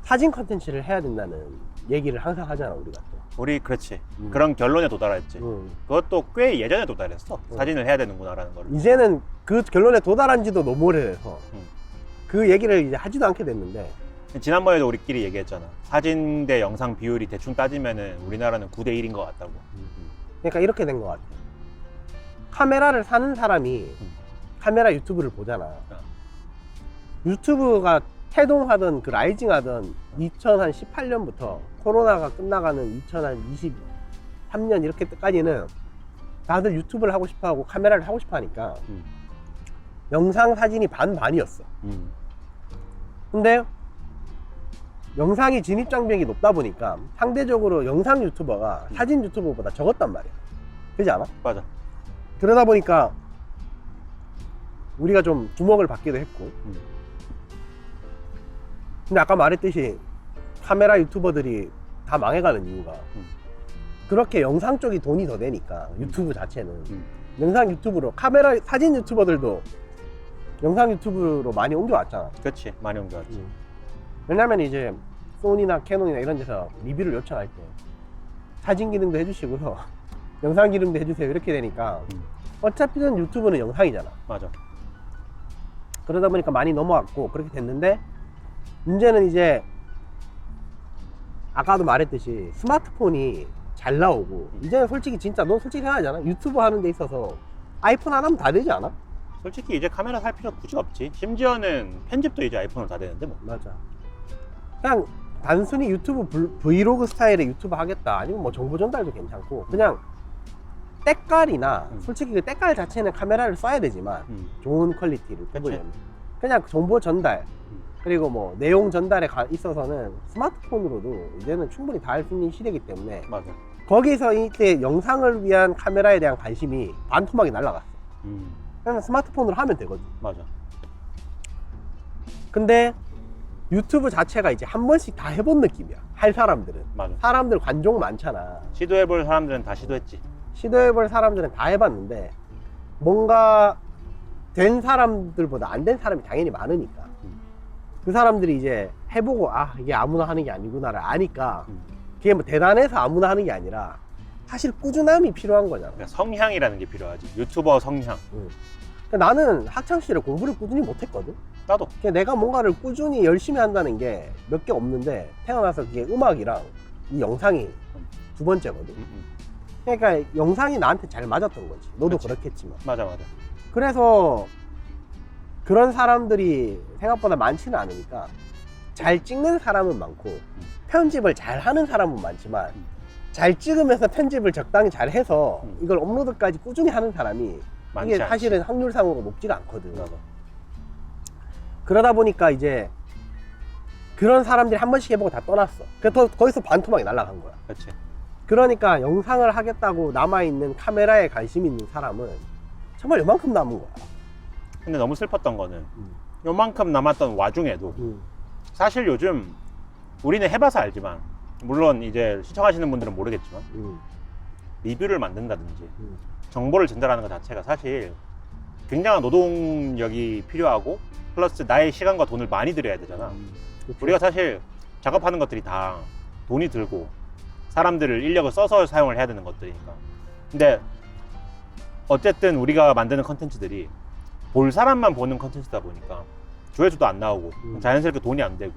사진 컨텐츠를 해야 된다는 얘기를 항상 하잖아 우리가 또. 우리 그렇지. 그런 결론에 도달했지. 그것도 꽤 예전에 도달했어. 사진을 해야 되는구나라는 걸. 이제는 그 결론에 도달한 지도 너무 오래돼서 그 얘기를 이제 하지도 않게 됐는데. 지난번에도 우리끼리 얘기했잖아. 사진 대 영상 비율이 대충 따지면은 우리나라는 9대 1인 것 같다고. 그러니까 이렇게 된 것 같아. 카메라를 사는 사람이 카메라 유튜브를 보잖아. 유튜브가 태동하던 그 라이징 하던 2018년부터 코로나가 끝나가는 2023년 이렇게 때까지는 다들 유튜브를 하고 싶어 하고 카메라를 하고 싶어 하니까 영상 사진이 반반이었어. 근데 영상이 진입 장벽이 높다 보니까 상대적으로 영상 유튜버가 사진 유튜버보다 적었단 말이야. 그렇지 않아? 맞아. 그러다 보니까 우리가 좀 주목을 받기도 했고 근데 아까 말했듯이 카메라 유튜버들이 다 망해가는 이유가 그렇게 영상 쪽이 돈이 더 되니까 유튜브 자체는 영상 유튜브로 카메라 사진 유튜버들도 영상 유튜브로 많이 옮겨왔잖아. 그렇지. 많이 옮겨왔지. 왜냐면 이제 소니나 캐논이나 이런 데서 리뷰를 요청할 때 사진 기능도 해주시고요 영상 기능도 해주세요 이렇게 되니까 어차피는 유튜브는 영상이잖아. 맞아. 그러다 보니까 많이 넘어왔고 그렇게 됐는데 문제는 이제 아까도 말했듯이 스마트폰이 잘 나오고 이제는 솔직히 진짜 넌 솔직히 해야 하잖아. 유튜브 하는 데 있어서 아이폰 하나면 다 되지 않아? 솔직히 이제 카메라 살 필요 굳이 없지. 심지어는 편집도 이제 아이폰으로 다 되는데 뭐. 맞아. 그냥 단순히 유튜브 브이로그 스타일의 유튜브 하겠다 아니면 뭐 정보 전달도 괜찮고 그냥 때깔이나 솔직히 그 때깔 자체는 카메라를 써야 되지만 좋은 퀄리티를 뽑으려면 그냥 정보 전달 그리고 뭐 내용 전달에 있어서는 스마트폰으로도 이제는 충분히 다 할 수 있는 시대이기 때문에 맞아. 거기서 이때 영상을 위한 카메라에 대한 관심이 반토막이 날라갔어. 그냥 스마트폰으로 하면 되거든. 맞아. 근데 유튜브 자체가 이제 한 번씩 다 해본 느낌이야. 할 사람들은. 맞아. 사람들 관종 많잖아. 시도해볼 사람들은 다 시도했지. 시도해볼 사람들은 다 해봤는데 뭔가 된 사람들보다 안 된 사람이 당연히 많으니까 그 사람들이 이제 해보고 아 이게 아무나 하는 게 아니구나를 아니까 그게 뭐 대단해서 아무나 하는 게 아니라 사실 꾸준함이 필요한 거잖아. 그러니까 성향이라는 게 필요하지. 유튜버 성향. 그러니까 나는 학창시절에 공부를 꾸준히 못했거든. 나도. 그냥 내가 뭔가를 꾸준히 열심히 한다는 게 몇 개 없는데 태어나서 그게 음악이랑 이 영상이 두 번째거든. 그러니까 영상이 나한테 잘 맞았던 거지. 너도 그치. 그렇겠지만. 맞아. 그래서 그런 사람들이 생각보다 많지는 않으니까 잘 찍는 사람은 많고 편집을 잘 하는 사람은 많지만 잘 찍으면서 편집을 적당히 잘 해서 이걸 업로드까지 꾸준히 하는 사람이 이게 사실은 확률상으로 높지가 않거든. 맞아. 그러다 보니까 이제 그런 사람들이 한 번씩 해보고 다 떠났어. 그래서 거기서 반토막이 날아간 거야. 그렇지. 그러니까 영상을 하겠다고 남아있는 카메라에 관심 있는 사람은 정말 요만큼 남은 거야. 근데 너무 슬펐던 거는 요만큼 남았던 와중에도 사실 요즘 우리는 해봐서 알지만 물론 이제 시청하시는 분들은 모르겠지만 리뷰를 만든다든지 정보를 전달하는 것 자체가 사실 굉장한 노동력이 필요하고 플러스 나의 시간과 돈을 많이 들여야 되잖아. 우리가 사실 작업하는 것들이 다 돈이 들고 사람들을 인력을 써서 사용을 해야 되는 것들이니까. 근데 어쨌든 우리가 만드는 컨텐츠들이 볼 사람만 보는 컨텐츠다 보니까 조회수도 안 나오고 자연스럽게 돈이 안 되고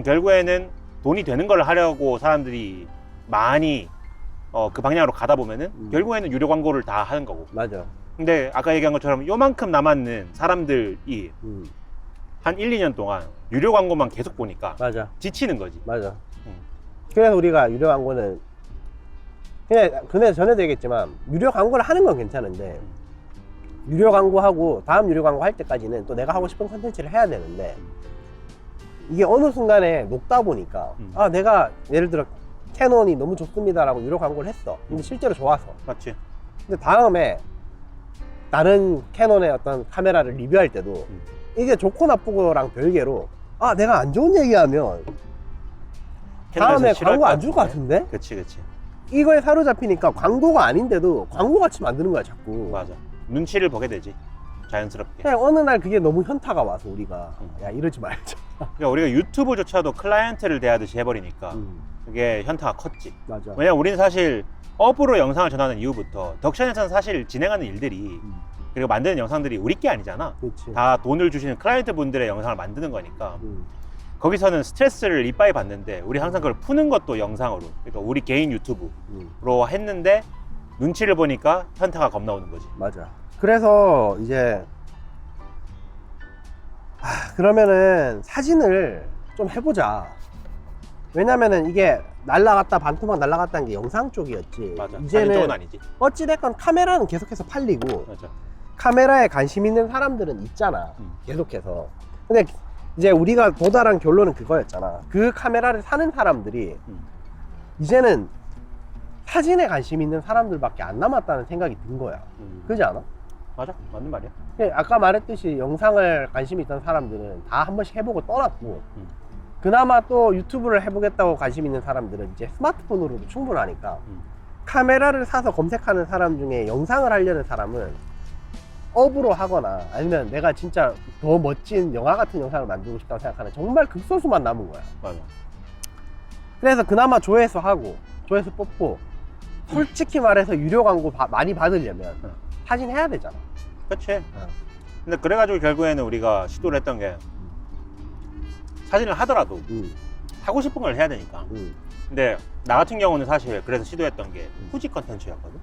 결국에는 돈이 되는 걸 하려고 사람들이 많이 그 방향으로 가다 보면은 결국에는 유료 광고를 다 하는 거고. 맞아. 근데 아까 얘기한 것처럼 요만큼 남았는 사람들이 한 1, 2년 동안 유료 광고만 계속 보니까 맞아. 지치는 거지. 맞아. 그래서 우리가 유료 광고는 그냥 전에도 얘기했지만 유료 광고를 하는 건 괜찮은데 유료 광고하고 다음 유료 광고 할 때까지는 또 내가 하고 싶은 컨텐츠를 해야 되는데 이게 어느 순간에 녹다 보니까 아 내가 예를 들어 캐논이 너무 좋습니다 라고 유료 광고를 했어. 근데 실제로 좋아서. 맞지. 근데 다음에 다른 캐논의 어떤 카메라를 리뷰할 때도 이게 좋고 나쁘고랑 별개로 아 내가 안 좋은 얘기하면 다음에 광고 안 줄 것 같은데? 그치. 이거에 사로잡히니까 광고가 아닌데도 광고같이 만드는 거야 자꾸. 맞아. 눈치를 보게 되지. 자연스럽게. 그냥 어느 날 그게 너무 현타가 와서 우리가 야 이러지 말자. 그러니까 우리가 유튜브조차도 클라이언트를 대하듯이 해버리니까 그게 현타가 컸지. 맞아. 왜냐면 우리는 사실 업으로 영상을 전하는 이후부터 덕션에서는 사실 진행하는 일들이 그리고 만드는 영상들이 우리 게 아니잖아. 그치. 다 돈을 주시는 클라이언트 분들의 영상을 만드는 거니까 거기서는 스트레스를 이빠이 받는데 우리 항상 그걸 푸는 것도 영상으로, 그러니까 우리 개인 유튜브로 했는데 눈치를 보니까 현타가 겁나 오는 거지. 맞아. 그래서 이제 그러면은 사진을 좀 해보자. 왜냐면은 이게 날라갔다 반토막 날라갔다는 게 영상 쪽이었지. 맞아. 사진 이제는 쪽은 아니지. 어찌됐건 카메라는 계속해서 팔리고 맞아. 카메라에 관심 있는 사람들은 있잖아. 계속해서. 근데 이제 우리가 도달한 결론은 그거였잖아. 그 카메라를 사는 사람들이 이제는 사진에 관심 있는 사람들밖에 안 남았다는 생각이 든 거야. 그러지 않아? 맞아. 맞는 말이야. 아까 말했듯이 영상을 관심 있던 사람들은 다 한 번씩 해보고 떠났고 그나마 또 유튜브를 해보겠다고 관심 있는 사람들은 이제 스마트폰으로도 충분하니까 카메라를 사서 검색하는 사람 중에 영상을 하려는 사람은 업으로 하거나 아니면 내가 진짜 더 멋진 영화 같은 영상을 만들고 싶다고 생각하는 정말 극소수만 남은 거야. 맞아. 그래서 그나마 조회수 하고 조회수 뽑고 솔직히 말해서 유료 광고 많이 받으려면 사진 해야 되잖아. 그치. 근데 그래가지고 결국에는 우리가 시도를 했던 게 사진을 하더라도 하고 싶은 걸 해야 되니까. 근데 나 같은 경우는 사실 그래서 시도했던 게 후지 컨텐츠였거든.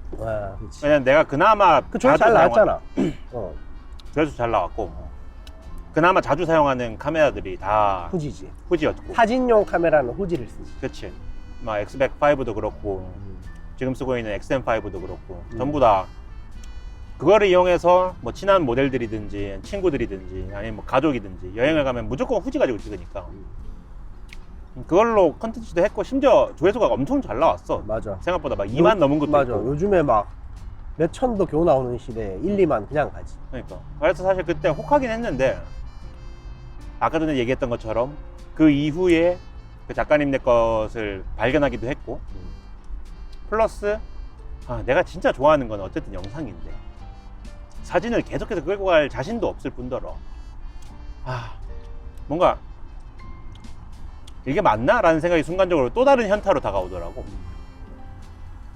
왜냐면 내가 그나마 그 조회수 잘 나왔잖아. 조회수 잘 나왔고 그나마 자주 사용하는 카메라들이 다 후지지. 후지였고 사진용 카메라는 후지를 쓰지. 그치. 막 X100V도 그렇고 지금 쓰고 있는 XM5도 그렇고 전부 다 그거를 이용해서 뭐 친한 모델들이든지 친구들이든지 아니면 뭐 가족이든지 여행을 가면 무조건 후지 가지고 찍으니까 그걸로 컨텐츠도 했고 심지어 조회수가 엄청 잘 나왔어. 맞아. 생각보다 막 2만 넘은 것도 맞아. 있고. 요즘에 막 몇 천도 겨우 나오는 시대에 1, 2만 그냥 가지. 그러니까 그래서 사실 그때 혹하긴 했는데 아까 전에 얘기했던 것처럼 그 이후에 그 작가님네 것을 발견하기도 했고 플러스 내가 진짜 좋아하는 건 어쨌든 영상인데 사진을 계속해서 끌고 갈 자신도 없을 뿐더러 뭔가 이게 맞나? 라는 생각이 순간적으로 또 다른 현타로 다가오더라고.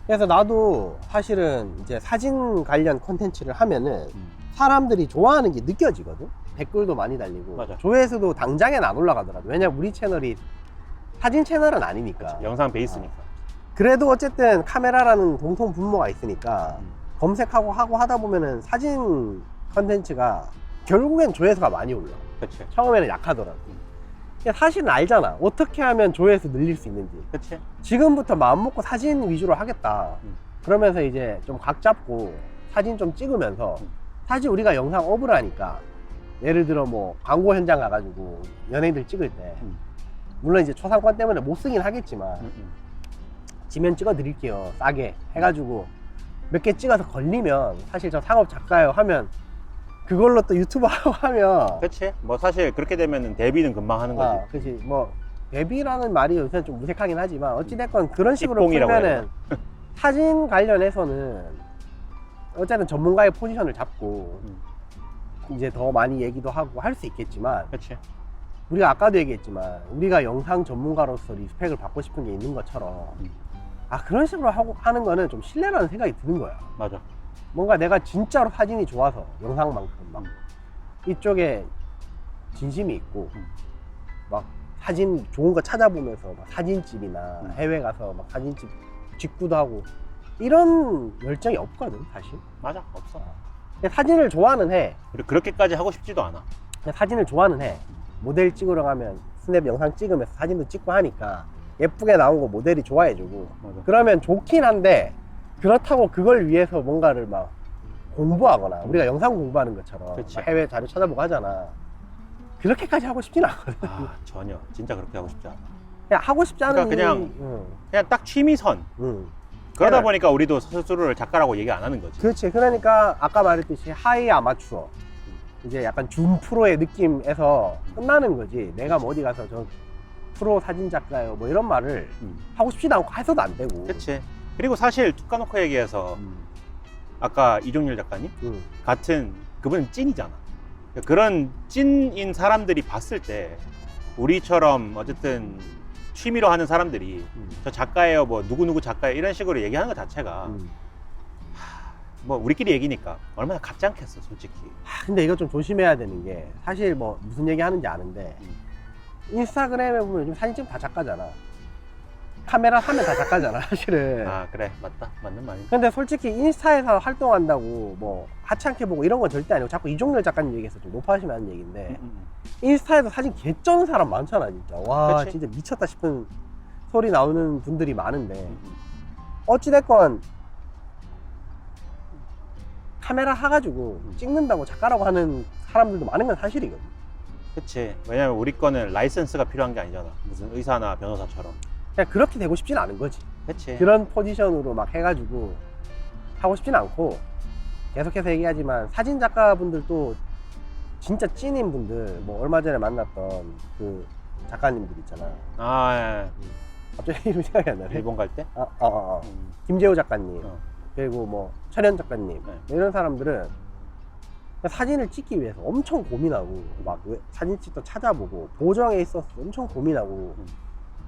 그래서 나도 사실은 이제 사진 관련 콘텐츠를 하면은 사람들이 좋아하는 게 느껴지거든. 댓글도 많이 달리고 맞아. 조회수도 당장엔 안 올라가더라도. 왜냐면 우리 채널이 사진 채널은 아니니까. 영상 베이스니까. 그래도 어쨌든 카메라라는 공통 분모가 있으니까 검색하고 하고 하다 보면은 사진 컨텐츠가 결국엔 조회수가 많이 올라. 그치. 처음에는 약하더라고. 근데 사실은 알잖아. 어떻게 하면 조회수 늘릴 수 있는지. 그치. 지금부터 마음 먹고 사진 위주로 하겠다. 그러면서 이제 좀 각 잡고 사진 좀 찍으면서 사실 우리가 영상 업을 하니까 예를 들어 뭐 광고 현장 가가지고 연예인들 찍을 때 물론 이제 초상권 때문에 못 쓰긴 하겠지만 지면 찍어 드릴게요 싸게 해가지고 몇 개 찍어서 걸리면 사실 저 상업 작가예요 하면 그걸로 또 유튜브 하고 하면 그치. 뭐 사실 그렇게 되면 데뷔는 금방 하는 거지. 그치 뭐 데뷔라는 말이 요새 좀 무색하긴 하지만 어찌됐건 그런 식으로 입봉이라고 풀면은 사진 관련해서는 어쨌든 전문가의 포지션을 잡고 이제 더 많이 얘기도 하고 할 수 있겠지만 그치. 우리가 아까도 얘기했지만 우리가 영상 전문가로서 리스펙을 받고 싶은 게 있는 것처럼 그런 식으로 하는 거는 좀 실례라는 생각이 드는 거야. 맞아. 뭔가 내가 진짜로 사진이 좋아서 영상만큼 막 이쪽에 진심이 있고 막 사진 좋은 거 찾아보면서 막 사진집이나 해외 가서 막 사진집 직구도 하고 이런 열정이 없거든 사실. 맞아. 없어. 근데 사진을 좋아하는 해. 그리고 그렇게까지 하고 싶지도 않아. 근데 사진을 좋아하는 해. 모델 찍으러 가면 스냅 영상 찍으면서 사진도 찍고 하니까 예쁘게 나온 거 모델이 좋아해주고 맞아. 그러면 좋긴 한데 그렇다고 그걸 위해서 뭔가를 막 공부하거나 우리가 영상 공부하는 것처럼 그치. 막 해외 자료 찾아보고 하잖아. 그렇게까지 하고 싶진 않거든. 전혀. 진짜 그렇게 하고 싶지 않아. 그냥 하고 싶지 않은 그러니까 그냥 딱 취미선. 그러다 그래. 보니까 우리도 스스로를 작가라고 얘기 안 하는 거지. 그렇지. 그러니까 아까 말했듯이 하이 아마추어 이제 약간 준 프로의 느낌에서 끝나는 거지. 내가 뭐 어디 가서 저 프로 사진 작가요 뭐 이런 말을 하고 싶지도 않고 해서도 안 되고. 그치. 그리고 사실 툭 까놓고 얘기해서 아까 이종률 작가님 같은 그분은 찐이잖아. 그런 찐인 사람들이 봤을 때 우리처럼 어쨌든 취미로 하는 사람들이 저 작가예요 뭐 누구누구 작가예요 이런 식으로 얘기하는 것 자체가 뭐 우리끼리 얘기니까 얼마나 같지 않겠어 솔직히. 근데 이거 좀 조심해야 되는 게 사실 뭐 무슨 얘기 하는지 아는데 인스타그램에 보면 요즘 사진 찍으면 다 작가잖아. 카메라 하면 다 작가잖아 사실은. 그래 맞다 맞는 말이야. 근데 솔직히 인스타에서 활동한다고 뭐 하찮게 보고 이런 건 절대 아니고 자꾸 이종렬 작가님 얘기해서 좀 높아하시면 하는 얘기인데 인스타에도 사진 개쩌는 사람 많잖아 진짜. 와 그치? 진짜 미쳤다 싶은 소리 나오는 분들이 많은데 어찌됐건 카메라 사가지고 찍는다고 작가라고 하는 사람들도 많은 건 사실이거든. 그치. 왜냐면 우리 거는 라이센스가 필요한 게 아니잖아. 무슨 의사나 변호사처럼. 그냥 그렇게 되고 싶진 않은 거지. 그치. 그런 포지션으로 막 해가지고 하고 싶진 않고 계속해서 얘기하지만 사진 작가분들도 진짜 찐인 분들 뭐 얼마 전에 만났던 그 작가님들 있잖아. 예. 갑자기 이름 생각이 안 나네. 일본 갈 때? 김재호 작가님 그리고 뭐 철현 작가님 뭐 이런 사람들은 사진을 찍기 위해서 엄청 고민하고 막 사진 찍도 찾아보고 보정에 있어서 엄청 고민하고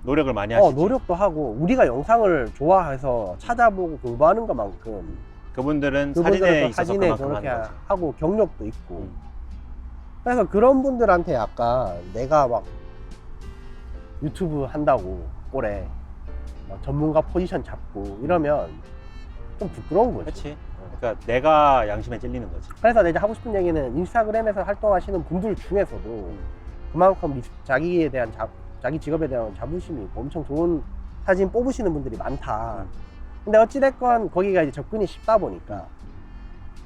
노력을 많이 하시지. 노력도 하고 우리가 영상을 좋아해서 찾아보고 공부하는 것만큼 그분들은 또 사진에 있어서 사진에 그만큼 저렇게 하는 거지. 하고 경력도 있고 그래서 그런 분들한테 약간 내가 막 유튜브 한다고 올해 막 전문가 포지션 잡고 이러면 좀 부끄러운 거지. 그렇지. 그러니까 내가 양심에 찔리는 거지. 그래서 내가 하고 싶은 얘기는 인스타그램에서 활동하시는 분들 중에서도 그만큼 자기에 대한 자기 직업에 대한 자부심이 있고 엄청 좋은 사진 뽑으시는 분들이 많다. 근데 어찌됐건 거기가 이제 접근이 쉽다 보니까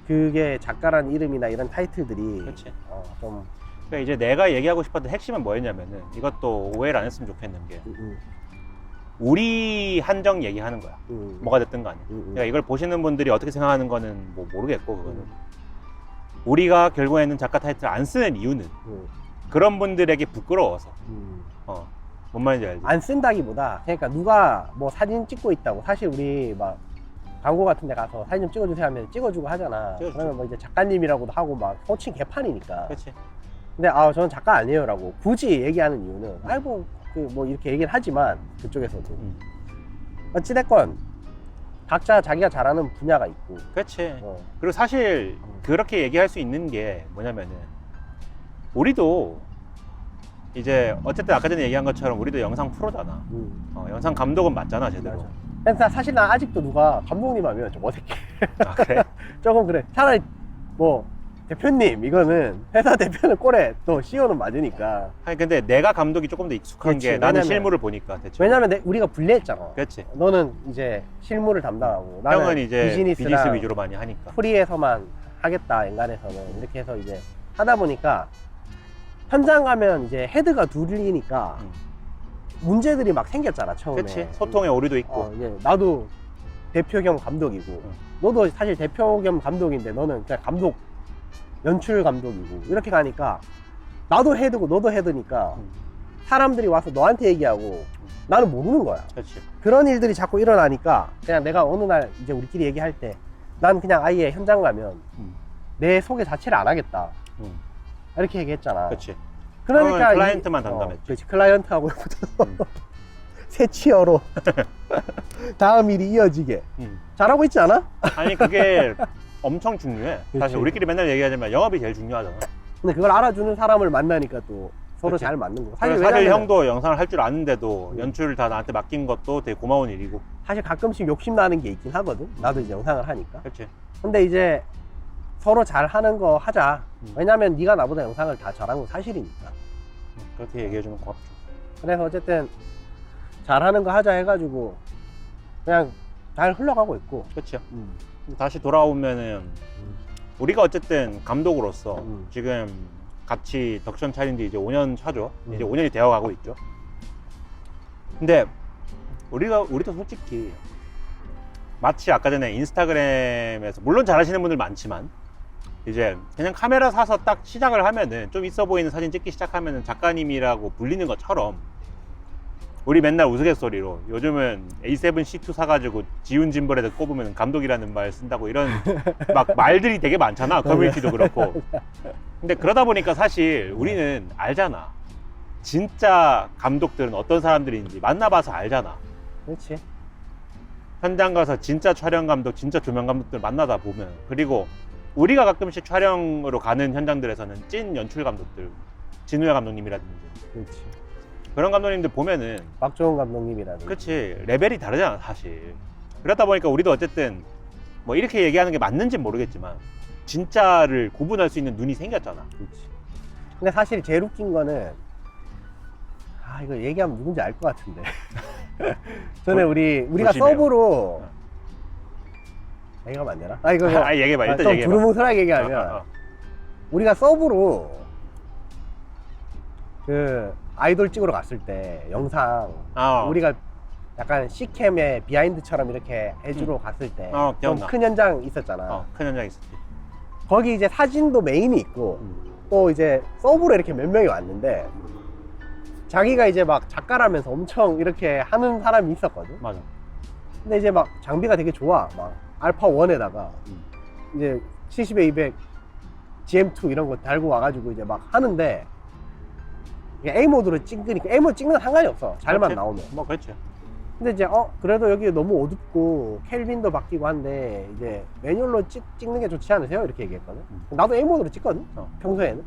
그게 작가라는 이름이나 이런 타이틀들이 그렇지. 좀 그러니까 이제 내가 얘기하고 싶었던 핵심은 뭐였냐면은 이것도 오해를 안 했으면 좋겠는 게 우리 한정 얘기하는 거야. 뭐가 됐든 간에. 그러니까 이걸 보시는 분들이 어떻게 생각하는 거는 뭐 모르겠고 그거는 우리가 결국에는 작가 타이틀 안 쓰는 이유는 그런 분들에게 부끄러워서 뭔 말인지 알지? 안 쓴다기보다 그러니까 누가 뭐 사진 찍고 있다고 사실 우리 막 광고 같은 데 가서 사진 좀 찍어주세요 하면 찍어주고 하잖아. 찍어주죠. 그러면 뭐 이제 작가님이라고도 하고 막 호칭 개판이니까. 그렇지. 근데 저는 작가 아니에요 라고 굳이 얘기하는 이유는 아이고 뭐 이렇게 얘기를 하지만 그쪽에서도 어찌됐건 각자 자기가 잘하는 분야가 있고. 그렇지. 그리고 사실 그렇게 얘기할 수 있는 게 뭐냐면은 우리도 이제 어쨌든 아까 전에 얘기한 것처럼 우리도 영상 프로잖아. 영상 감독은 맞잖아 제대로. 맞아. 근데 사실 난 아직도 누가 감독님 하면 좀 어색해. 아, 그래? 조금 그래. 차라리 뭐 대표님 이거는 회사 대표는 꼴에 또 CEO는 맞으니까. 아니 근데 내가 감독이 조금 더 익숙한 그렇지. 게 나는 왜냐면- 실무를 보니까 대충. 왜냐면 우리가 분리했잖아. 그렇지. 너는 이제 실무를 담당하고 나는 형은 이제 비즈니스 비즈니스랑 위주로 많이 하니까. 프리에서만 하겠다 엔간에서는 이렇게 해서 이제 하다 보니까 현장 가면 이제 헤드가 둘이니까 문제들이 막 생겼잖아 처음에. 그렇지. 소통에 오류도 있고. 이제 나도 대표 겸 감독이고 너도 사실 대표 겸 감독인데 너는 그냥 감독 연출 감독이고 이렇게 가니까 나도 헤드고 너도 헤드니까 사람들이 와서 너한테 얘기하고 나는 모르는 거야. 그렇지. 그런 일들이 자꾸 일어나니까 그냥 내가 어느 날 이제 우리끼리 얘기할 때 난 그냥 아예 현장 가면 내 소개 자체를 안 하겠다 이렇게 얘기했잖아. 그렇지. 그러니까 형은 클라이언트만 담당했지. 그렇지. 클라이언트하고 붙어서 새 치어로 다음 일이 이어지게 잘하고 있지 않아? 아니 그게 엄청 중요해. 그치. 사실 우리끼리 맨날 얘기하지만 영업이 제일 중요하잖아. 근데 그걸 알아주는 사람을 만나니까 또 서로 그치. 잘 맞는 거고. 사실 왜냐면 형도 영상을 할 줄 아는데도 연출을 다 나한테 맡긴 것도 되게 고마운 일이고. 사실 가끔씩 욕심 나는 게 있긴 하거든. 나도 이제 영상을 하니까. 그렇지. 근데 이제 서로 잘 하는 거 하자. 왜냐면 네가 나보다 영상을 다 잘하는 건 사실이니까. 그렇게 얘기해주면 고맙죠. 그래서 어쨌든 잘하는 거 하자 해가지고 그냥 잘 흘러가고 있고. 그렇죠. 다시 돌아오면은 우리가 어쨌든 감독으로서 지금 같이 덕션 차린 지 이제 5년 차죠. 이제 5년이 되어 가고 있죠. 근데 우리도 솔직히 마치 아까 전에 인스타그램에서 물론 잘하시는 분들 많지만 이제 그냥 카메라 사서 딱 시작을 하면은 좀 있어 보이는 사진 찍기 시작하면은 작가님이라고 불리는 것처럼 우리 맨날 우스갯소리로 요즘은 A7C2 사가지고 지훈 짐벌에다 꼽으면 감독이라는 말 쓴다고 이런 막 말들이 되게 많잖아. 커뮤니티도 그렇고. 근데 그러다 보니까 사실 우리는 알잖아. 진짜 감독들은 어떤 사람들인지 만나봐서 알잖아. 그렇지. 현장 가서 진짜 촬영 감독, 진짜 조명 감독들 만나다 보면, 그리고 우리가 가끔씩 촬영으로 가는 현장들에서는 찐 연출 감독들, 진우야 감독님이라든지 그렇지. 그런 감독님들 보면은 박종훈 감독님이라든지. 그렇지, 레벨이 다르잖아 사실. 그러다 보니까 우리도 어쨌든 뭐 이렇게 얘기하는 게 맞는지는 모르겠지만 진짜를 구분할 수 있는 눈이 생겼잖아. 그렇지. 근데 사실 제일 웃긴 거는 이거 얘기하면 누군지 알 것 같은데. 전에 우리가 조심해요. 서브로 얘기하면 안 되나? 이거 얘기해봐. 일단 좀 얘기해봐. 두루뭉술하게 얘기하면 우리가 서브로 그 아이돌 찍으러 갔을 때 영상 우리가 약간 C캠의 비하인드처럼 이렇게 해주러 갔을 때 좀 기억나. 큰 현장 있었잖아. 큰 현장 있었지. 거기 이제 사진도 메인이 있고 또 이제 서브로 이렇게 몇 명이 왔는데 자기가 이제 막 작가라면서 엄청 이렇게 하는 사람이 있었거든. 맞아. 근데 이제 막 장비가 되게 좋아. 막 알파 1에다가 이제 70에 200 GM2 이런 거 달고 와가지고 이제 막 하는데 A 모드로 찍으니까 A 모드 찍는 건 상관이 없어. 잘만 그렇지. 나오면. 뭐 그렇지. 근데 이제 그래도 여기 너무 어둡고 켈빈도 바뀌고 한데 이제 매뉴얼로 찍는 게 좋지 않으세요? 이렇게 얘기했거든. 나도 A 모드로 찍거든. 평소에는.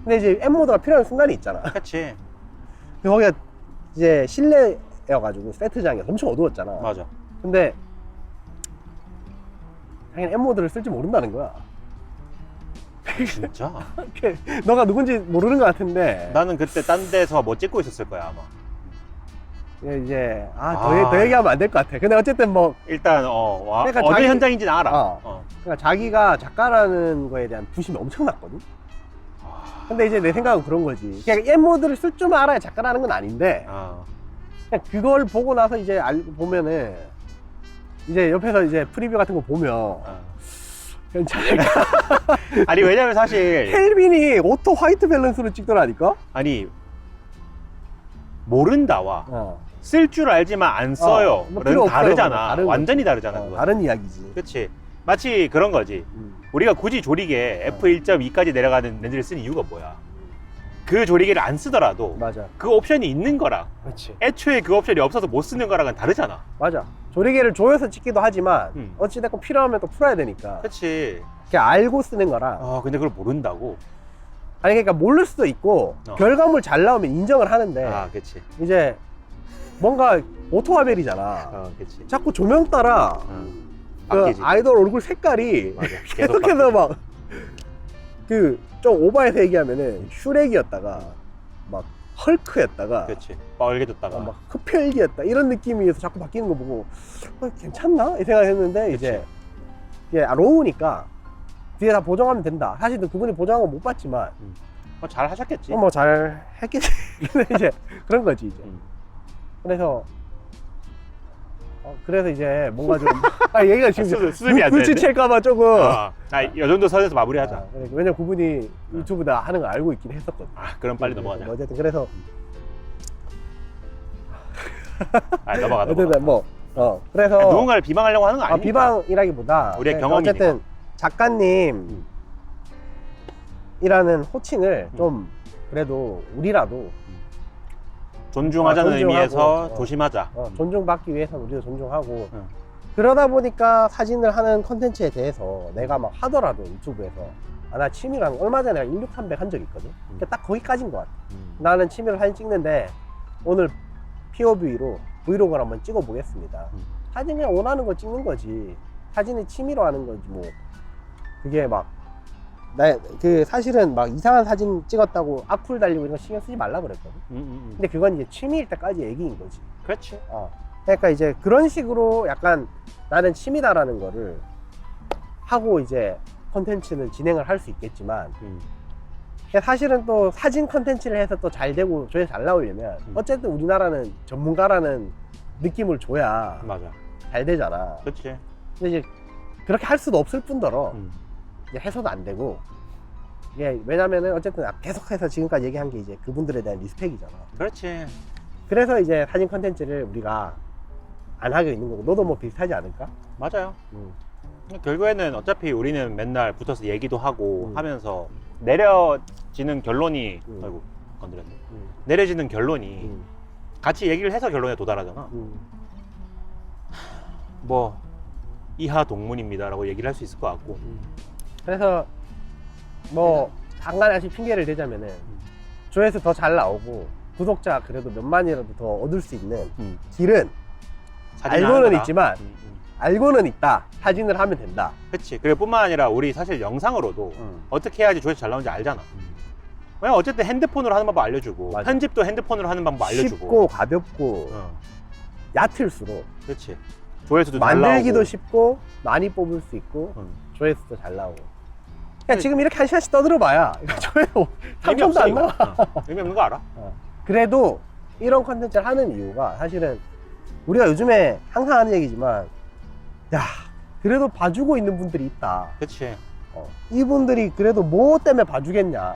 근데 이제 M 모드가 필요한 순간이 있잖아. 그렇지. 거기가 이제 실내여가지고 세트장이 엄청 어두웠잖아. 맞아. 근데 자기는 M 모드를 쓸 줄 모른다는 거야. 진짜? 너가 누군지 모르는 것 같은데. 나는 그때 딴 데서 뭐 찍고 있었을 거야 아마. 이제 더 얘기하면 안 될 것 같아. 근데 어쨌든 뭐 일단 그러니까 어느 자기- 현장인지는 알아. 그러니까 자기가 작가라는 거에 대한 부심이 엄청났거든. 근데 이제 내 생각은 그런 거지. 그냥 M 모드를 쓸 줄만 알아야 작가라는 건 아닌데 그냥 그걸 보고 나서 이제 보면은 이제 옆에서 이제 프리뷰 같은 거 보면 괜찮을까? 아니 왜냐면 사실 켈빈이 오토 화이트 밸런스로 찍더라니까? 아니 모른다와 쓸 줄 알지만 안 써요. 뭐 그건 필요 없어요. 다르잖아. 다른 완전히 거지. 다르잖아. 그건. 다른 이야기지. 그치. 마치 그런 거지. 우리가 굳이 조리개에 f1.2까지 내려가는 렌즈를 쓴 이유가 뭐야? 그 조리개를 안 쓰더라도 맞아. 그 옵션이 있는 거랑 그렇지. 애초에 그 옵션이 없어서 못 쓰는 거랑은 다르잖아. 맞아. 조리개를 조여서 찍기도 하지만 어찌됐건 필요하면 또 풀어야 되니까. 그치. 그냥 알고 쓰는 거라. 근데 그걸 모른다고? 아니 그러니까 모를 수도 있고 결과물 잘 나오면 인정을 하는데 그치. 이제 뭔가 오토화벨이잖아. 그치. 자꾸 조명 따라 그 바뀌지. 아이돌 얼굴 색깔이 맞아. 계속해서 막 그 좀 오버해서 얘기하면은 슈렉이었다가 막 헐크였다가 그치. 빨개졌다가. 막 흡혈귀였다 이런 느낌이어서 자꾸 바뀌는 거 보고 괜찮나? 이 생각했는데 이제 로우니까 뒤에 다 보정하면 된다. 사실 그분이 보정한 건 못 봤지만 잘 하셨겠지. 뭐 잘 했겠지. 근데 이제 그런 거지 이제. 그래서 이제 뭔가 좀 얘기가 지금 수습이 안 되는데? 눈치챌까봐 조금. 이 정도 선에서 마무리하자. 왜냐면 그분이 유튜브 다 하는 거 알고 있긴 했었거든. 그럼 빨리 넘어가자. 뭐 어쨌든 그래서 넘어가. 어쨌든 그래서 누군가를 비방하려고 하는 거 아니야? 비방이라기보다 우리의 경험이니까. 어쨌든 작가님이라는 호칭을 좀 그래도 우리라도 존중하자는 존중하고, 의미에서 조심하자. 존중받기 위해서는 우리도 존중하고 그러다 보니까 사진을 하는 컨텐츠에 대해서 내가 막 하더라도 유튜브에서 나 취미랑 얼마 전에 내가 16300 한 적이 있거든. 그러니까 딱 거기까지인 것 같아. 나는 취미로 사진 찍는데 오늘 POV로 브이로그를 한번 찍어 보겠습니다. 사진 그냥 원하는 거 찍는 거지. 사진이 취미로 하는 거지 뭐. 그게 막 사실은 막 이상한 사진 찍었다고 악플 달리고 이런 거 신경 쓰지 말라 그랬거든. 근데 그건 이제 취미일 때까지 얘기인 거지. 그렇지. 그러니까 이제 그런 식으로 약간 나는 취미다라는 거를 하고 이제 컨텐츠는 진행을 할 수 있겠지만 사실은 또 사진 컨텐츠를 해서 또 잘 되고 조회수 잘 나오려면 어쨌든 우리나라는 전문가라는 느낌을 줘야 맞아. 잘 되잖아. 그렇지. 근데 이제 그렇게 할 수도 없을 뿐더러 이제 해서도 안 되고 이게 왜냐면은 어쨌든 계속해서 지금까지 얘기한 게 이제 그분들에 대한 리스펙이잖아. 그렇지. 그래서 이제 사진 컨텐츠를 우리가 안 하게 있는 거고 너도 뭐 비슷하지 않을까? 맞아요. 결국에는 어차피 우리는 맨날 붙어서 얘기도 하고 하면서 내려지는 결론이 아이고 건드렸네. 내려지는 결론이 같이 얘기를 해서 결론에 도달하잖아. 뭐 이하 동문입니다라고 얘기를 할 수 있을 것 같고. 그래서 뭐 간간히 핑계를 대자면은 조회수 더 잘 나오고 구독자 그래도 몇만이라도 더 얻을 수 있는 길은 알고는 있지만 알고는 있다. 사진을 하면 된다. 그치. 그리고 뿐만 아니라 우리 사실 영상으로도 어떻게 해야지 조회수 잘 나오는지 알잖아. 왜냐면 어쨌든 핸드폰으로 하는 방법 알려주고 맞아. 편집도 핸드폰으로 하는 방법 알려주고 쉽고 가볍고 얕을수록 그렇지. 조회수도 잘 만들기도 나오고. 쉽고 많이 뽑을 수 있고 조회수도 잘 나오고. 그냥 지금 이렇게 한 시간씩 떠들어봐야 조회수 의미 3천도 없어, 안 이거. 나와. 의미 없는 거 알아? 그래도 이런 컨텐츠를 하는 이유가 사실은 우리가 요즘에 항상 하는 얘기지만 야 그래도 봐주고 있는 분들이 있다. 그치. 이분들이 그래도 뭐 때문에 봐주겠냐.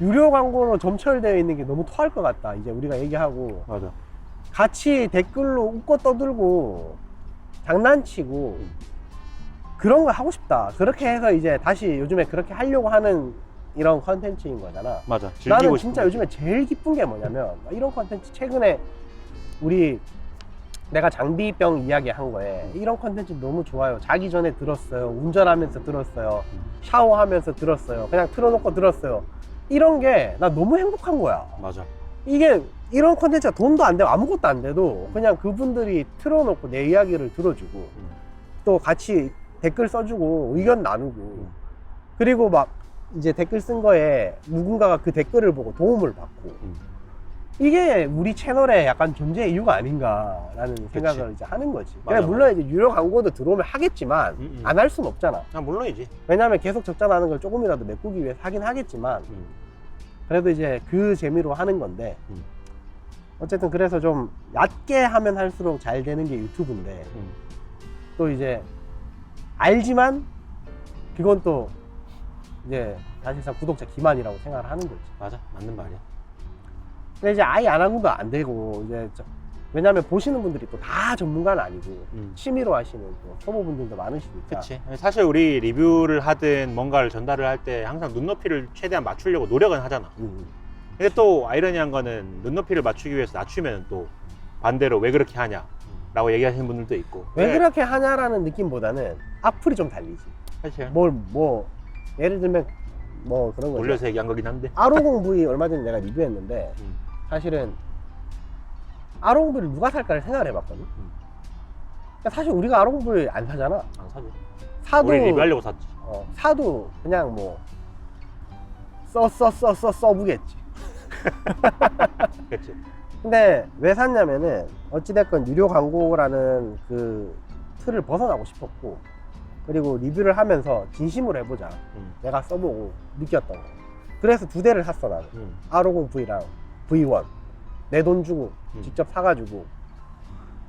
유료 광고로 점철되어 있는 게 너무 토할 것 같다. 이제 우리가 얘기하고 맞아. 같이 댓글로 웃고 떠들고 장난치고 그런 거 하고 싶다. 그렇게 해서 이제 다시 요즘에 그렇게 하려고 하는 이런 컨텐츠인 거잖아. 맞아. 나는 진짜 요즘에 제일 기쁜 게 뭐냐면 이런 컨텐츠 최근에 내가 장비병 이야기 한 거에 이런 컨텐츠 너무 좋아요. 자기 전에 들었어요. 운전하면서 들었어요. 샤워하면서 들었어요. 그냥 틀어놓고 들었어요. 이런 게 나 너무 행복한 거야. 맞아. 이게 이런 컨텐츠가 돈도 안 되고 아무것도 안 돼도 그냥 그분들이 틀어놓고 내 이야기를 들어주고 또 같이 댓글 써주고 의견 나누고 그리고 막 이제 댓글 쓴 거에 누군가가 그 댓글을 보고 도움을 받고 이게 우리 채널의 약간 존재 이유가 아닌가라는 생각을 이제 하는 거지. 맞아, 물론 이제 유료 광고도 들어오면 하겠지만 안 할 수는 없잖아. 물론이지. 왜냐하면 계속 적자 나는 걸 조금이라도 메꾸기 위해서 하긴 하겠지만 그래도 이제 그 재미로 하는 건데 어쨌든 그래서 좀 얕게 하면 할수록 잘 되는 게 유튜브인데 또 이제 알지만 그건 또 이제 사실상 구독자 기만이라고 생각을 하는 거지. 맞아. 맞는 말이야. 근데 이제 아예 안 하고도 안 되고 이제 왜냐면 보시는 분들이 또 다 전문가는 아니고 음. 취미로 하시는 또 초보분들도 많으시니까. 그치. 사실 우리 리뷰를 하든 뭔가를 전달을 할 때 항상 눈높이를 최대한 맞추려고 노력은 하잖아. 근데 또 아이러니한 거는 눈높이를 맞추기 위해서 낮추면 또 반대로 왜 그렇게 하냐 라고 얘기하시는 분들도 있고. 왜 그렇게 하냐라는 느낌보다는 악플이 좀 달리지. 사실 뭐 예를 들면 뭐 그런 거죠. 올려서 얘기한 거긴 한데. R50V 얼마 전에 내가 리뷰했는데 사실은 R50V를 누가 살까를 생각을 해봤거든. 그러니까 사실 우리가 R50V 안 사잖아. 안 사지. 사도 우리 리뷰하려고 샀지. 사도 그냥 뭐 써보겠지. 그치. 근데 왜 샀냐면은 어찌됐건 유료 광고라는 그 틀을 벗어나고 싶었고, 그리고 리뷰를 하면서 진심으로 해보자. 내가 써보고 느꼈던 거. 그래서 두 대를 샀어 나는. R50V랑 V1 내 돈 주고 직접 사가지고.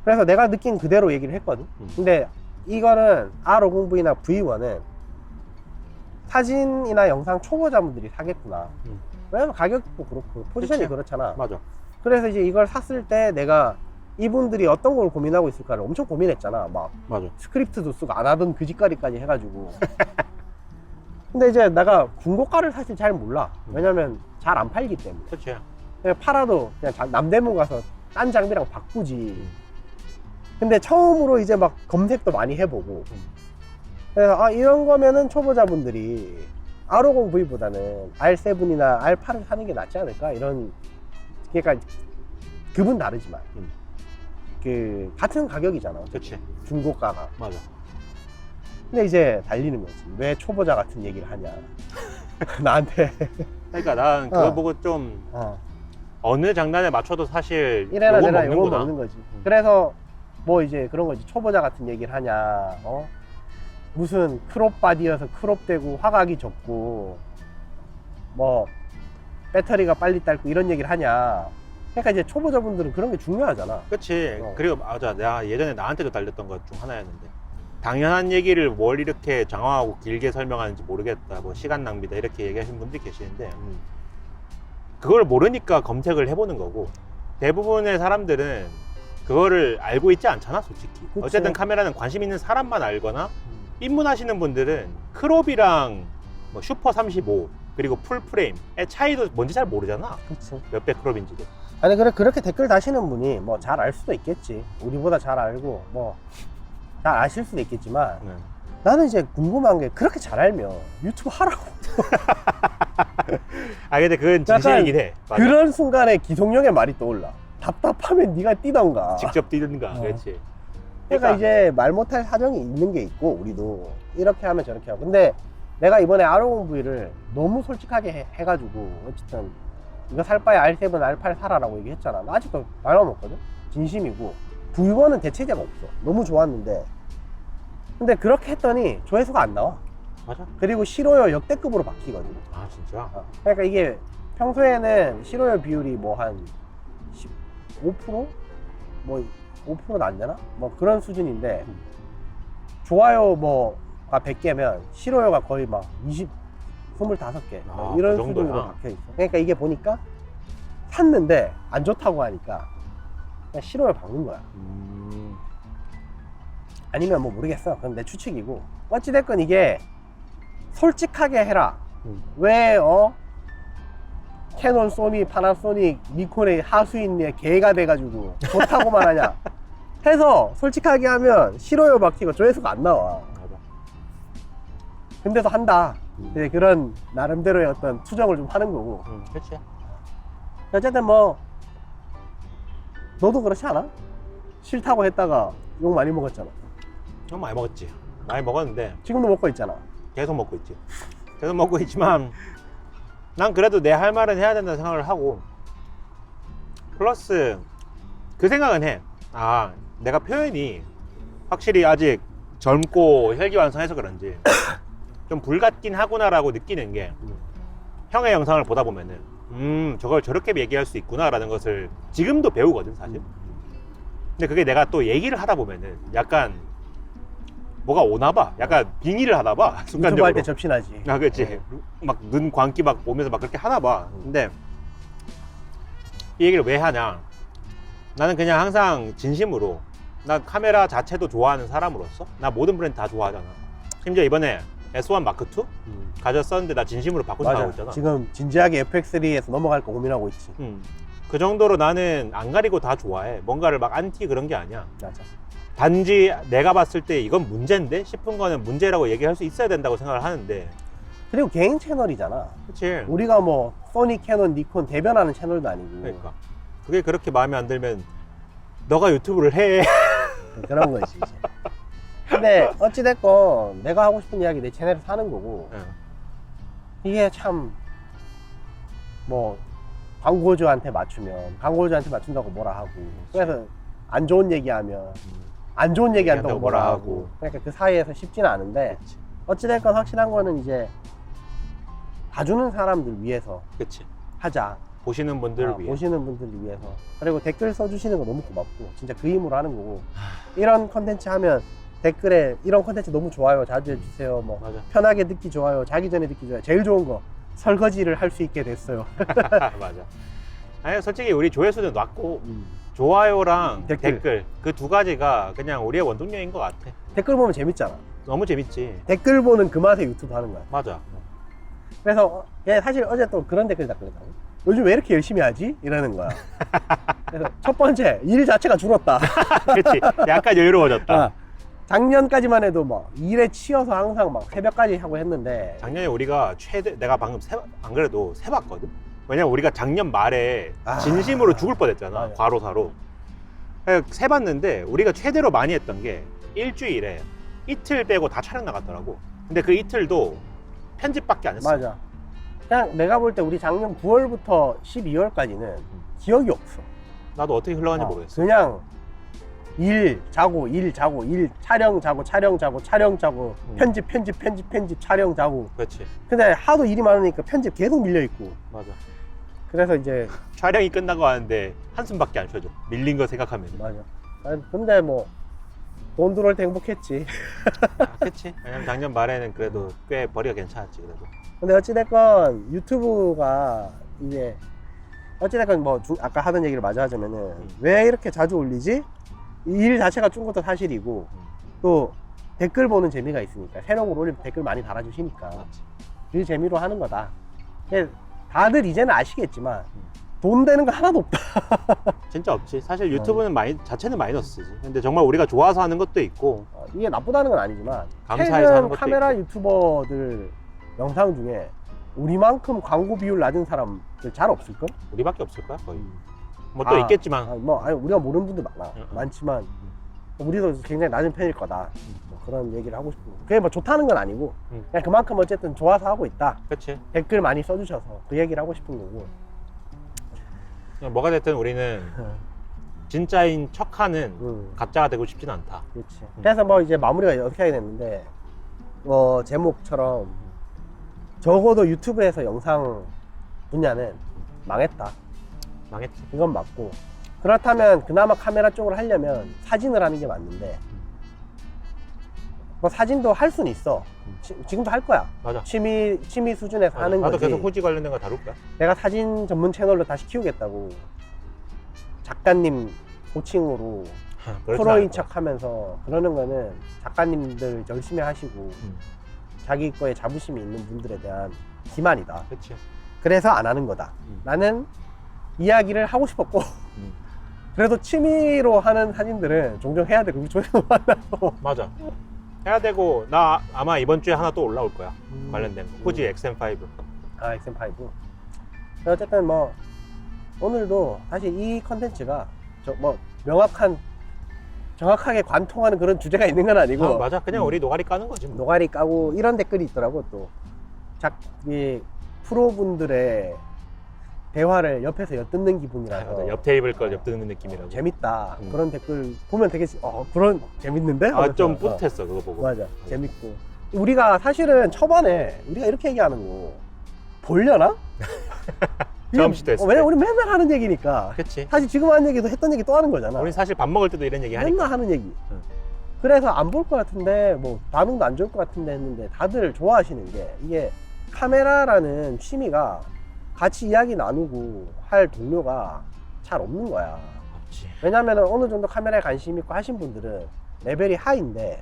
그래서 내가 느낀 그대로 얘기를 했거든. 근데 이거는 R50V나 V1은 사진이나 영상 초보자분들이 사겠구나. 왜냐면 가격도 그렇고 포지션이 그치. 그렇잖아. 맞아. 그래서 이제 이걸 샀을 때 내가 이분들이 어떤 걸 고민하고 있을까를 엄청 고민했잖아. 막 맞아. 스크립트도 쓰고 안 하던 그 짓거리까지 해가지고. 근데 이제 내가 중고가를 사실 잘 몰라. 왜냐면 잘 안 팔기 때문에. 그치. 그냥 팔아도 그냥 남대문 가서 딴 장비랑 바꾸지. 근데 처음으로 이제 막 검색도 많이 해보고. 그래서 이런 거면은 초보자분들이 R50V보다는 R7이나 R8을 사는 게 낫지 않을까? 이런. 그러니까 급은 다르지만 그 같은 가격이잖아. 그치. 중고가가. 맞아. 근데 이제 달리는 거지. 왜 초보자 같은 얘기를 하냐. 나한테. 그러니까 난 그거 보고 좀 어느 장단에 맞춰도 사실 이래라 요건 저래라 요거 먹는구나. 먹는 거지. 그래서 뭐 이제 그런 거지. 초보자 같은 얘기를 하냐. 무슨 크롭 바디여서 크롭되고 화각이 적고 뭐 배터리가 빨리 닳고 이런 얘기를 하냐. 그러니까 이제 초보자분들은 그런 게 중요하잖아. 그치. 그리고 맞아. 내가 예전에 나한테도 달렸던 것 중 하나였는데 당연한 얘기를 뭘 이렇게 장황하고 길게 설명하는지 모르겠다. 뭐 시간 낭비다 이렇게 얘기하시는 분들이 계시는데 그걸 모르니까 검색을 해보는 거고 대부분의 사람들은 그거를 알고 있지 않잖아 솔직히. 그치. 어쨌든 카메라는 관심 있는 사람만 알거나 입문하시는 분들은 크롭이랑 뭐 슈퍼 35 그리고 풀프레임의 차이도 뭔지 잘 모르잖아. 그치. 몇백 크롭인지도. 아니 그렇게 댓글 다시는 분이 뭐 잘 알 수도 있겠지. 우리보다 잘 알고 뭐 잘 아실 수도 있겠지만 나는 이제 궁금한 게 그렇게 잘 알면 유튜브 하라고. 근데 그건 진실이긴 해. 맞아. 그런 순간에 기성용의 말이 떠올라. 답답하면 네가 뛰던가. 직접 뛰든가. 그렇지. 그러니까 이제 말 못할 사정이 있는 게 있고 우리도 이렇게 하면 저렇게 하고. 근데 내가 이번에 R50V를 너무 솔직하게 해가지고 어쨌든 이거 살 바에 R7, R8 사라라고 얘기했잖아. 나 아직도 말아먹거든. 진심이고. V1은 대체제가 없어. 너무 좋았는데 근데 그렇게 했더니 조회수가 안 나와. 맞아. 그리고 실효율 역대급으로 바뀌거든. 아 진짜? 그러니까 이게 평소에는 실효율 비율이 뭐 한 15%? 뭐 5%도 안 되나? 뭐 그런 수준인데 좋아요 뭐가 100개면 실효율가 거의 막 25개 뭐 이런 그 정도야. 수준으로 박혀 있어. 그러니까 이게 보니까 샀는데 안 좋다고 하니까 그냥 실효율 박는 거야. 아니면 뭐 모르겠어. 그럼 내 추측이고. 어찌됐건 이게 솔직하게 해라. 왜 캐논, 소니, 파나소닉, 니콘의 하수인의 개가 돼가지고 좋다고만 하냐 해서 솔직하게 하면 실효율 박히고 조회수가 안 나와. 맞아. 근데도 한다. 이제 그런 나름대로의 어떤 투정을 좀 하는 거고. 그렇지. 어쨌든 뭐 너도 그렇지 않아? 싫다고 했다가 욕 많이 먹었잖아. 형 많이 먹었지. 많이 먹었는데 지금도 먹고 있잖아. 계속 먹고 있지. 계속 먹고 있지만 난 그래도 내 할 말은 해야 된다는 생각을 하고 플러스 그 생각은 해. 내가 표현이 확실히 아직 젊고 혈기왕성해서 그런지 좀 불같긴 하구나라고 느끼는 게 형의 영상을 보다 보면은 저걸 저렇게 얘기할 수 있구나 라는 것을 지금도 배우거든 사실. 근데 그게 내가 또 얘기를 하다 보면은 약간 뭐가 오나 봐. 약간 빙의를 하나 봐. 유튜브 순간적으로. 할 때 접신하지. 그렇지. 막 눈 광기 막 오면서 막 그렇게 하나 봐. 근데 이 얘기를 왜 하냐? 나는 그냥 항상 진심으로, 나 카메라 자체도 좋아하는 사람으로서 나 모든 브랜드 다 좋아하잖아. 심지어 이번에 S1 마크2 가졌었는데 나 진심으로 바꾸고 생각하고 있잖아. 지금 진지하게 FX3에서 넘어갈 거 고민하고 있지. 그 정도로 나는 안 가리고 다 좋아해. 뭔가를 막 안티 그런 게 아니야. 맞아. 단지 내가 봤을 때 이건 문제인데 싶은 거는 문제라고 얘기할 수 있어야 된다고 생각을 하는데. 그리고 개인 채널이잖아. 그치. 우리가 뭐 소니, 캐논, 니콘 대변하는 채널도 아니고. 그러니까 그게 그렇게 마음에 안 들면 너가 유튜브를 해. 그런 거지 이제. 근데 어찌됐건 내가 하고 싶은 이야기 내 채널에서 하는 거고. 이게 참 뭐 광고주한테 맞추면 광고주한테 맞춘다고 뭐라 하고, 그래서 안 좋은 얘기하면 안 좋은 얘기한다고 뭐라 하고, 그러니까 그 사이에서 쉽지는 않은데, 어찌됐건 확실한 거는 이제 봐주는 사람들 위해서 그치. 하자. 보시는 분들을 위해. 보시는 분들을 위해서. 그리고 댓글 써주시는 거 너무 고맙고, 진짜 그 힘으로 하는 거고. 이런 컨텐츠 하면 댓글에 이런 컨텐츠 너무 좋아요, 자주 해주세요, 뭐 맞아. 편하게 듣기 좋아요, 자기 전에 듣기 좋아요. 제일 좋은 거 설거지를 할 수 있게 됐어요. 맞아. 아니 솔직히 우리 조회수는 낮고 좋아요랑 댓글 그 두 가지가 그냥 우리의 원동력인 것 같아. 댓글 보면 재밌잖아. 너무 재밌지. 댓글 보는 그 맛에 유튜브 하는 거야. 맞아. 그래서 사실 어제 또 그런 댓글 댓글이더라고. 요즘 왜 이렇게 열심히 하지? 이러는 거야. 그래서 첫 번째, 일 자체가 줄었다. 그치. 약간 여유로워졌다. 작년까지만 해도 막 일에 치여서 항상 막 새벽까지 하고 했는데, 작년에 우리가 내가 방금 안 그래도 세봤거든. 왜냐면 우리가 작년 말에 진심으로 죽을 뻔했잖아. 맞아. 과로사로. 세봤는데 우리가 최대로 많이 했던 게 일주일에 이틀 빼고 다 촬영 나갔더라고. 근데 그 이틀도 편집밖에 안 했어. 맞아. 그냥 내가 볼 때 우리 작년 9월부터 12월까지는 기억이 없어. 나도 어떻게 흘러간지 모르겠어. 그냥 일 자고 일 자고 일 촬영 자고 촬영 자고 촬영 자고 편집 촬영 자고. 그렇지. 근데 하도 일이 많으니까 편집 계속 밀려 있고. 맞아. 그래서 이제 촬영이 끝나고 하는데 한숨밖에 안 쉬어져. 밀린 거 생각하면. 맞아. 근데 뭐 돈 들어올 때 행복했지. 그치. 왜냐면 작년 말에는 그래도 꽤 벌이가 괜찮았지 그래도. 근데 어찌됐건 유튜브가 이제 어찌됐건 뭐 아까 하던 얘기를 마저 하자면은 왜 이렇게 자주 올리지? 이 일 자체가 준 것도 사실이고, 또 댓글 보는 재미가 있으니까, 새로운 걸 올리면 댓글 많이 달아주시니까 그 재미로 하는 거다. 다들 이제는 아시겠지만 돈 되는 거 하나도 없다. 진짜 없지. 사실 유튜브는 자체는 마이너스지. 근데 정말 우리가 좋아서 하는 것도 있고, 이게 나쁘다는 건 아니지만, 감사해서 하는 것도 카메라 있고. 유튜버들 영상 중에 우리만큼 광고 비율 낮은 사람들 잘 없을걸? 우리밖에 없을 거야 거의. 뭐 또 있겠지만. 우리가 모르는 분들 많아. 응. 많지만 우리도 굉장히 낮은 편일 거다. 뭐 그런 얘기를 하고 싶은 거. 그게 뭐 좋다는 건 아니고, 그냥 그만큼 어쨌든 좋아서 하고 있다. 그치. 댓글 많이 써주셔서 그 얘기를 하고 싶은 거고. 그냥 뭐가 됐든 우리는 진짜인 척하는 가짜가 되고 싶진 않다. 그렇지. 그래서 뭐 이제 마무리가 어떻게 하게 됐는데, 제목처럼 적어도 유튜브에서 영상 분야는 망했다. 망했지. 이건 맞고, 그렇다면 그나마 카메라 쪽으로 하려면 사진을 하는 게 맞는데, 뭐 사진도 할 수는 있어. 지금도 할 거야. 맞아. 취미 수준에서 맞아. 하는 나도 거지. 계속 후지 관련된 거 다룰 거야. 내가 사진 전문 채널로 다시 키우겠다고 작가님 호칭으로 프로인 척 하면서 그러는 거는 작가님들 열심히 하시고 자기 거에 자부심이 있는 분들에 대한 기만이다. 그치. 그래서 안 하는 거다. 나는 이야기를 하고 싶었고, 그래도 취미로 하는 사진들은 종종 해야 되고, 조회수 만나서. 맞아. 해야 되고, 나 아마 이번 주에 하나 또 올라올 거야. 관련된 거. 후지 XM5. XM5. 어쨌든 뭐 오늘도 사실 이 컨텐츠가 정확하게 관통하는 그런 주제가 있는 건 아니고, 맞아. 그냥 우리 노가리 까는 거지 뭐. 노가리 까고 이런 댓글이 있더라고. 또 이 프로분들의 대화를 옆에서 엿듣는 기분이라서. 맞아. 옆 테이블 걸 엿듣는 느낌이라고. 재밌다. 그런 댓글 보면 되게 그런 재밌는데? 좀 뿌듯했어 그거 보고. 맞아. 재밌고. 우리가 사실은 초반에 우리가 이렇게 얘기하는 거 보려나? 처음 시도했을 때. 왜냐면 우리 맨날 하는 얘기니까. 그치. 사실 지금 하는 얘기도 했던 얘기 또 하는 거잖아. 우리 사실 밥 먹을 때도 이런 얘기 하니까. 맨날 하는 얘기. 그래서 안 볼 것 같은데, 뭐 반응도 안 좋을 것 같은데 했는데, 다들 좋아하시는 게, 이게 카메라라는 취미가 같이 이야기 나누고 할 동료가 잘 없는 거야. 그치. 왜냐면 어느 정도 카메라에 관심 있고 하신 분들은 레벨이 하인데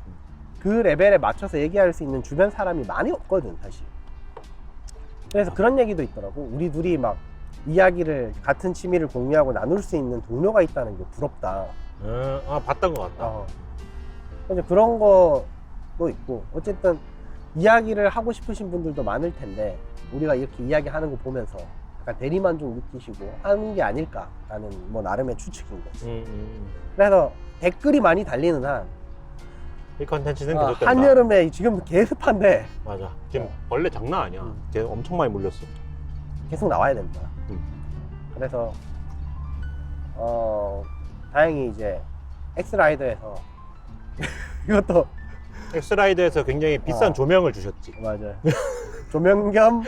그 레벨에 맞춰서 얘기할 수 있는 주변 사람이 많이 없거든 사실. 그래서 그런 얘기도 있더라고. 우리 둘이 막 이야기를 같은 취미를 공유하고 나눌 수 있는 동료가 있다는 게 부럽다. 봤던 것 같다. 이제 그런 거도 있고 어쨌든 이야기를 하고 싶으신 분들도 많을 텐데 우리가 이렇게 이야기하는 거 보면서 약간 대리만족 느끼시고 하는 게 아닐까라는 뭐 나름의 추측인 거지. 그래서 댓글이 많이 달리는 한 이 컨텐츠는 계속 된다. 한여름에 지금 개습한데 맞아. 지금 벌레 장난 아니야. 걔 엄청 많이 물렸어. 계속 나와야 된다. 그래서 다행히 이제 엑스라이더에서 이것도 엑스라이드에서 굉장히 비싼 조명을 주셨지. 맞아요. 조명 겸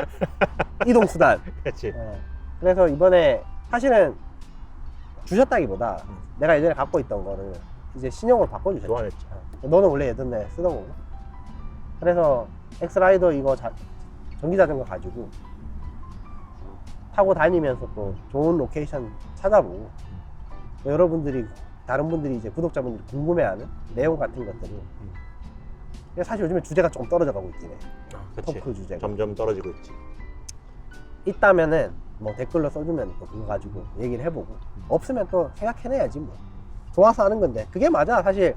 이동수단. 그렇지. 그래서 이번에 사실은 주셨다기보다 내가 예전에 갖고 있던 거를 이제 신형으로 바꿔주셨죠. 교환했지. 너는 원래 예전에 쓰던 거고. 그래서 엑스라이더 이거 전기자전거 가지고 타고 다니면서 또 좋은 로케이션 찾아보고 또 여러분들이 다른 분들이 이제 구독자분들이 궁금해하는 내용 같은 것들이 사실 요즘에 주제가 조금 떨어져 가고 있긴 해. 그치. 토크 주제가 점점 떨어지고 있지. 있다면은 뭐 댓글로 써주면 또 그거 가지고 얘기를 해보고 없으면 또 생각해내야지 뭐. 좋아서 하는 건데 그게 맞아. 사실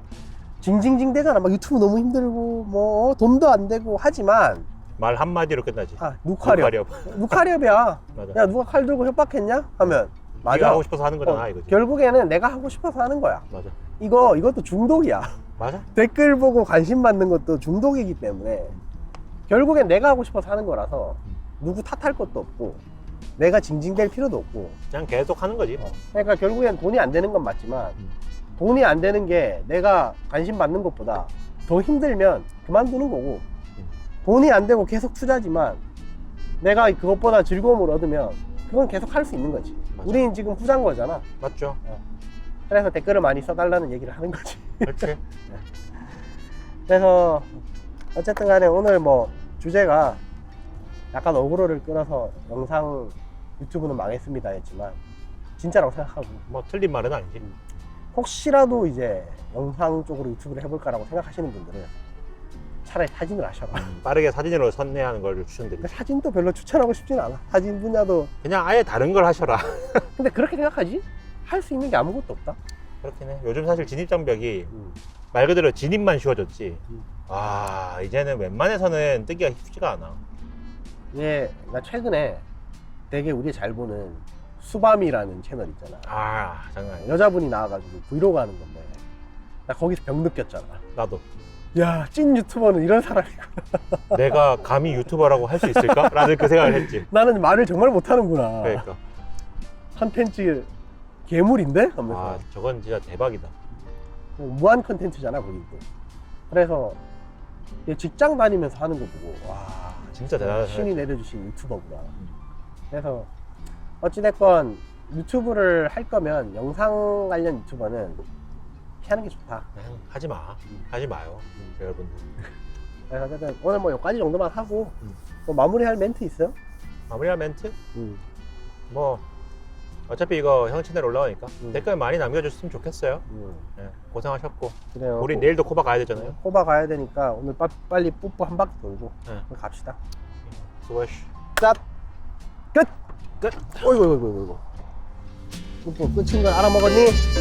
징징징 되잖아. 막 유튜브 너무 힘들고 뭐 돈도 안 되고 하지만 말 한마디로 끝나지. 누카렵. 누카렵이야. 맞아. 야 누가 칼 들고 협박했냐? 하면 맞아. 네가 하고 싶어서 하는 거잖아 이거지. 결국에는 내가 하고 싶어서 하는 거야. 맞아. 이것도 중독이야. 맞아. 댓글 보고 관심 받는 것도 중독이기 때문에 결국엔 내가 하고 싶어서 하는 거라서 누구 탓할 것도 없고 내가 징징댈 필요도 없고 그냥 계속 하는 거지. 그러니까 결국엔 돈이 안 되는 건 맞지만 돈이 안 되는 게 내가 관심 받는 것보다 더 힘들면 그만두는 거고 돈이 안 되고 계속 투자지만 내가 그것보다 즐거움을 얻으면 그건 계속 할 수 있는 거지. 맞아. 우린 지금 후자인 거잖아. 맞죠. 그래서 댓글을 많이 써달라는 얘기를 하는 거지. 그렇지. 그래서 어쨌든 간에 오늘 뭐 주제가 약간 어그로를 끌어서 영상 유튜브는 망했습니다 했지만 진짜라고 생각하고 뭐 틀린 말은 아니지. 혹시라도 이제 영상 쪽으로 유튜브를 해볼까라고 생각하시는 분들은 차라리 사진을 하셔라. 빠르게 사진으로 선회하는 걸 추천드리죠. 근데 사진도 별로 추천하고 싶진 않아. 사진 분야도. 그냥 아예 다른 걸 하셔라. 근데 그렇게 생각하지? 할 수 있는 게 아무것도 없다. 그렇긴 해. 요즘 사실 진입장벽이 말 그대로 진입만 쉬워졌지. 이제는 웬만해서는 뜨기가 쉽지가 않아. 나 최근에 되게 우리 잘 보는 수밤이라는 채널 있잖아. 장난 아니야. 여자분이 나와가지고 브이로그 하는 건데 나 거기서 병 느꼈잖아. 나도. 야, 찐 유튜버는 이런 사람이구나. 내가 감히 유튜버라고 할 수 있을까? 라는 그 생각을 했지. 나는 말을 정말 못하는구나. 그러니까. 컨텐츠 괴물인데? 하면서. 저건 진짜 대박이다. 무한 컨텐츠잖아, 거기도. 그래서 직장 다니면서 하는 거 보고 와, 진짜 대단하다. 신이 내려주신 유튜버구나. 그래서 어찌됐건 유튜브를 할 거면 영상 관련 유튜버는 피하는 게 좋다. 그냥 하지 마. 하지 마요. 여러분들. 그래서 어쨌든 오늘 뭐 여기까지 정도만 하고 뭐 마무리할 멘트 있어요? 마무리할 멘트? 뭐 어차피 이거 형 채널 올라오니까 댓글 많이 남겨주셨으면 좋겠어요. 네, 고생하셨고. 그래요. 우리 내일도 코바 가야 되잖아요. 코바 가야 되니까 오늘 빨리 뽀뽀 한 바퀴 돌고 갑시다. 수고하시. 짭! 끝! 어이구 뽀뽀 끝인 걸 알아먹었니?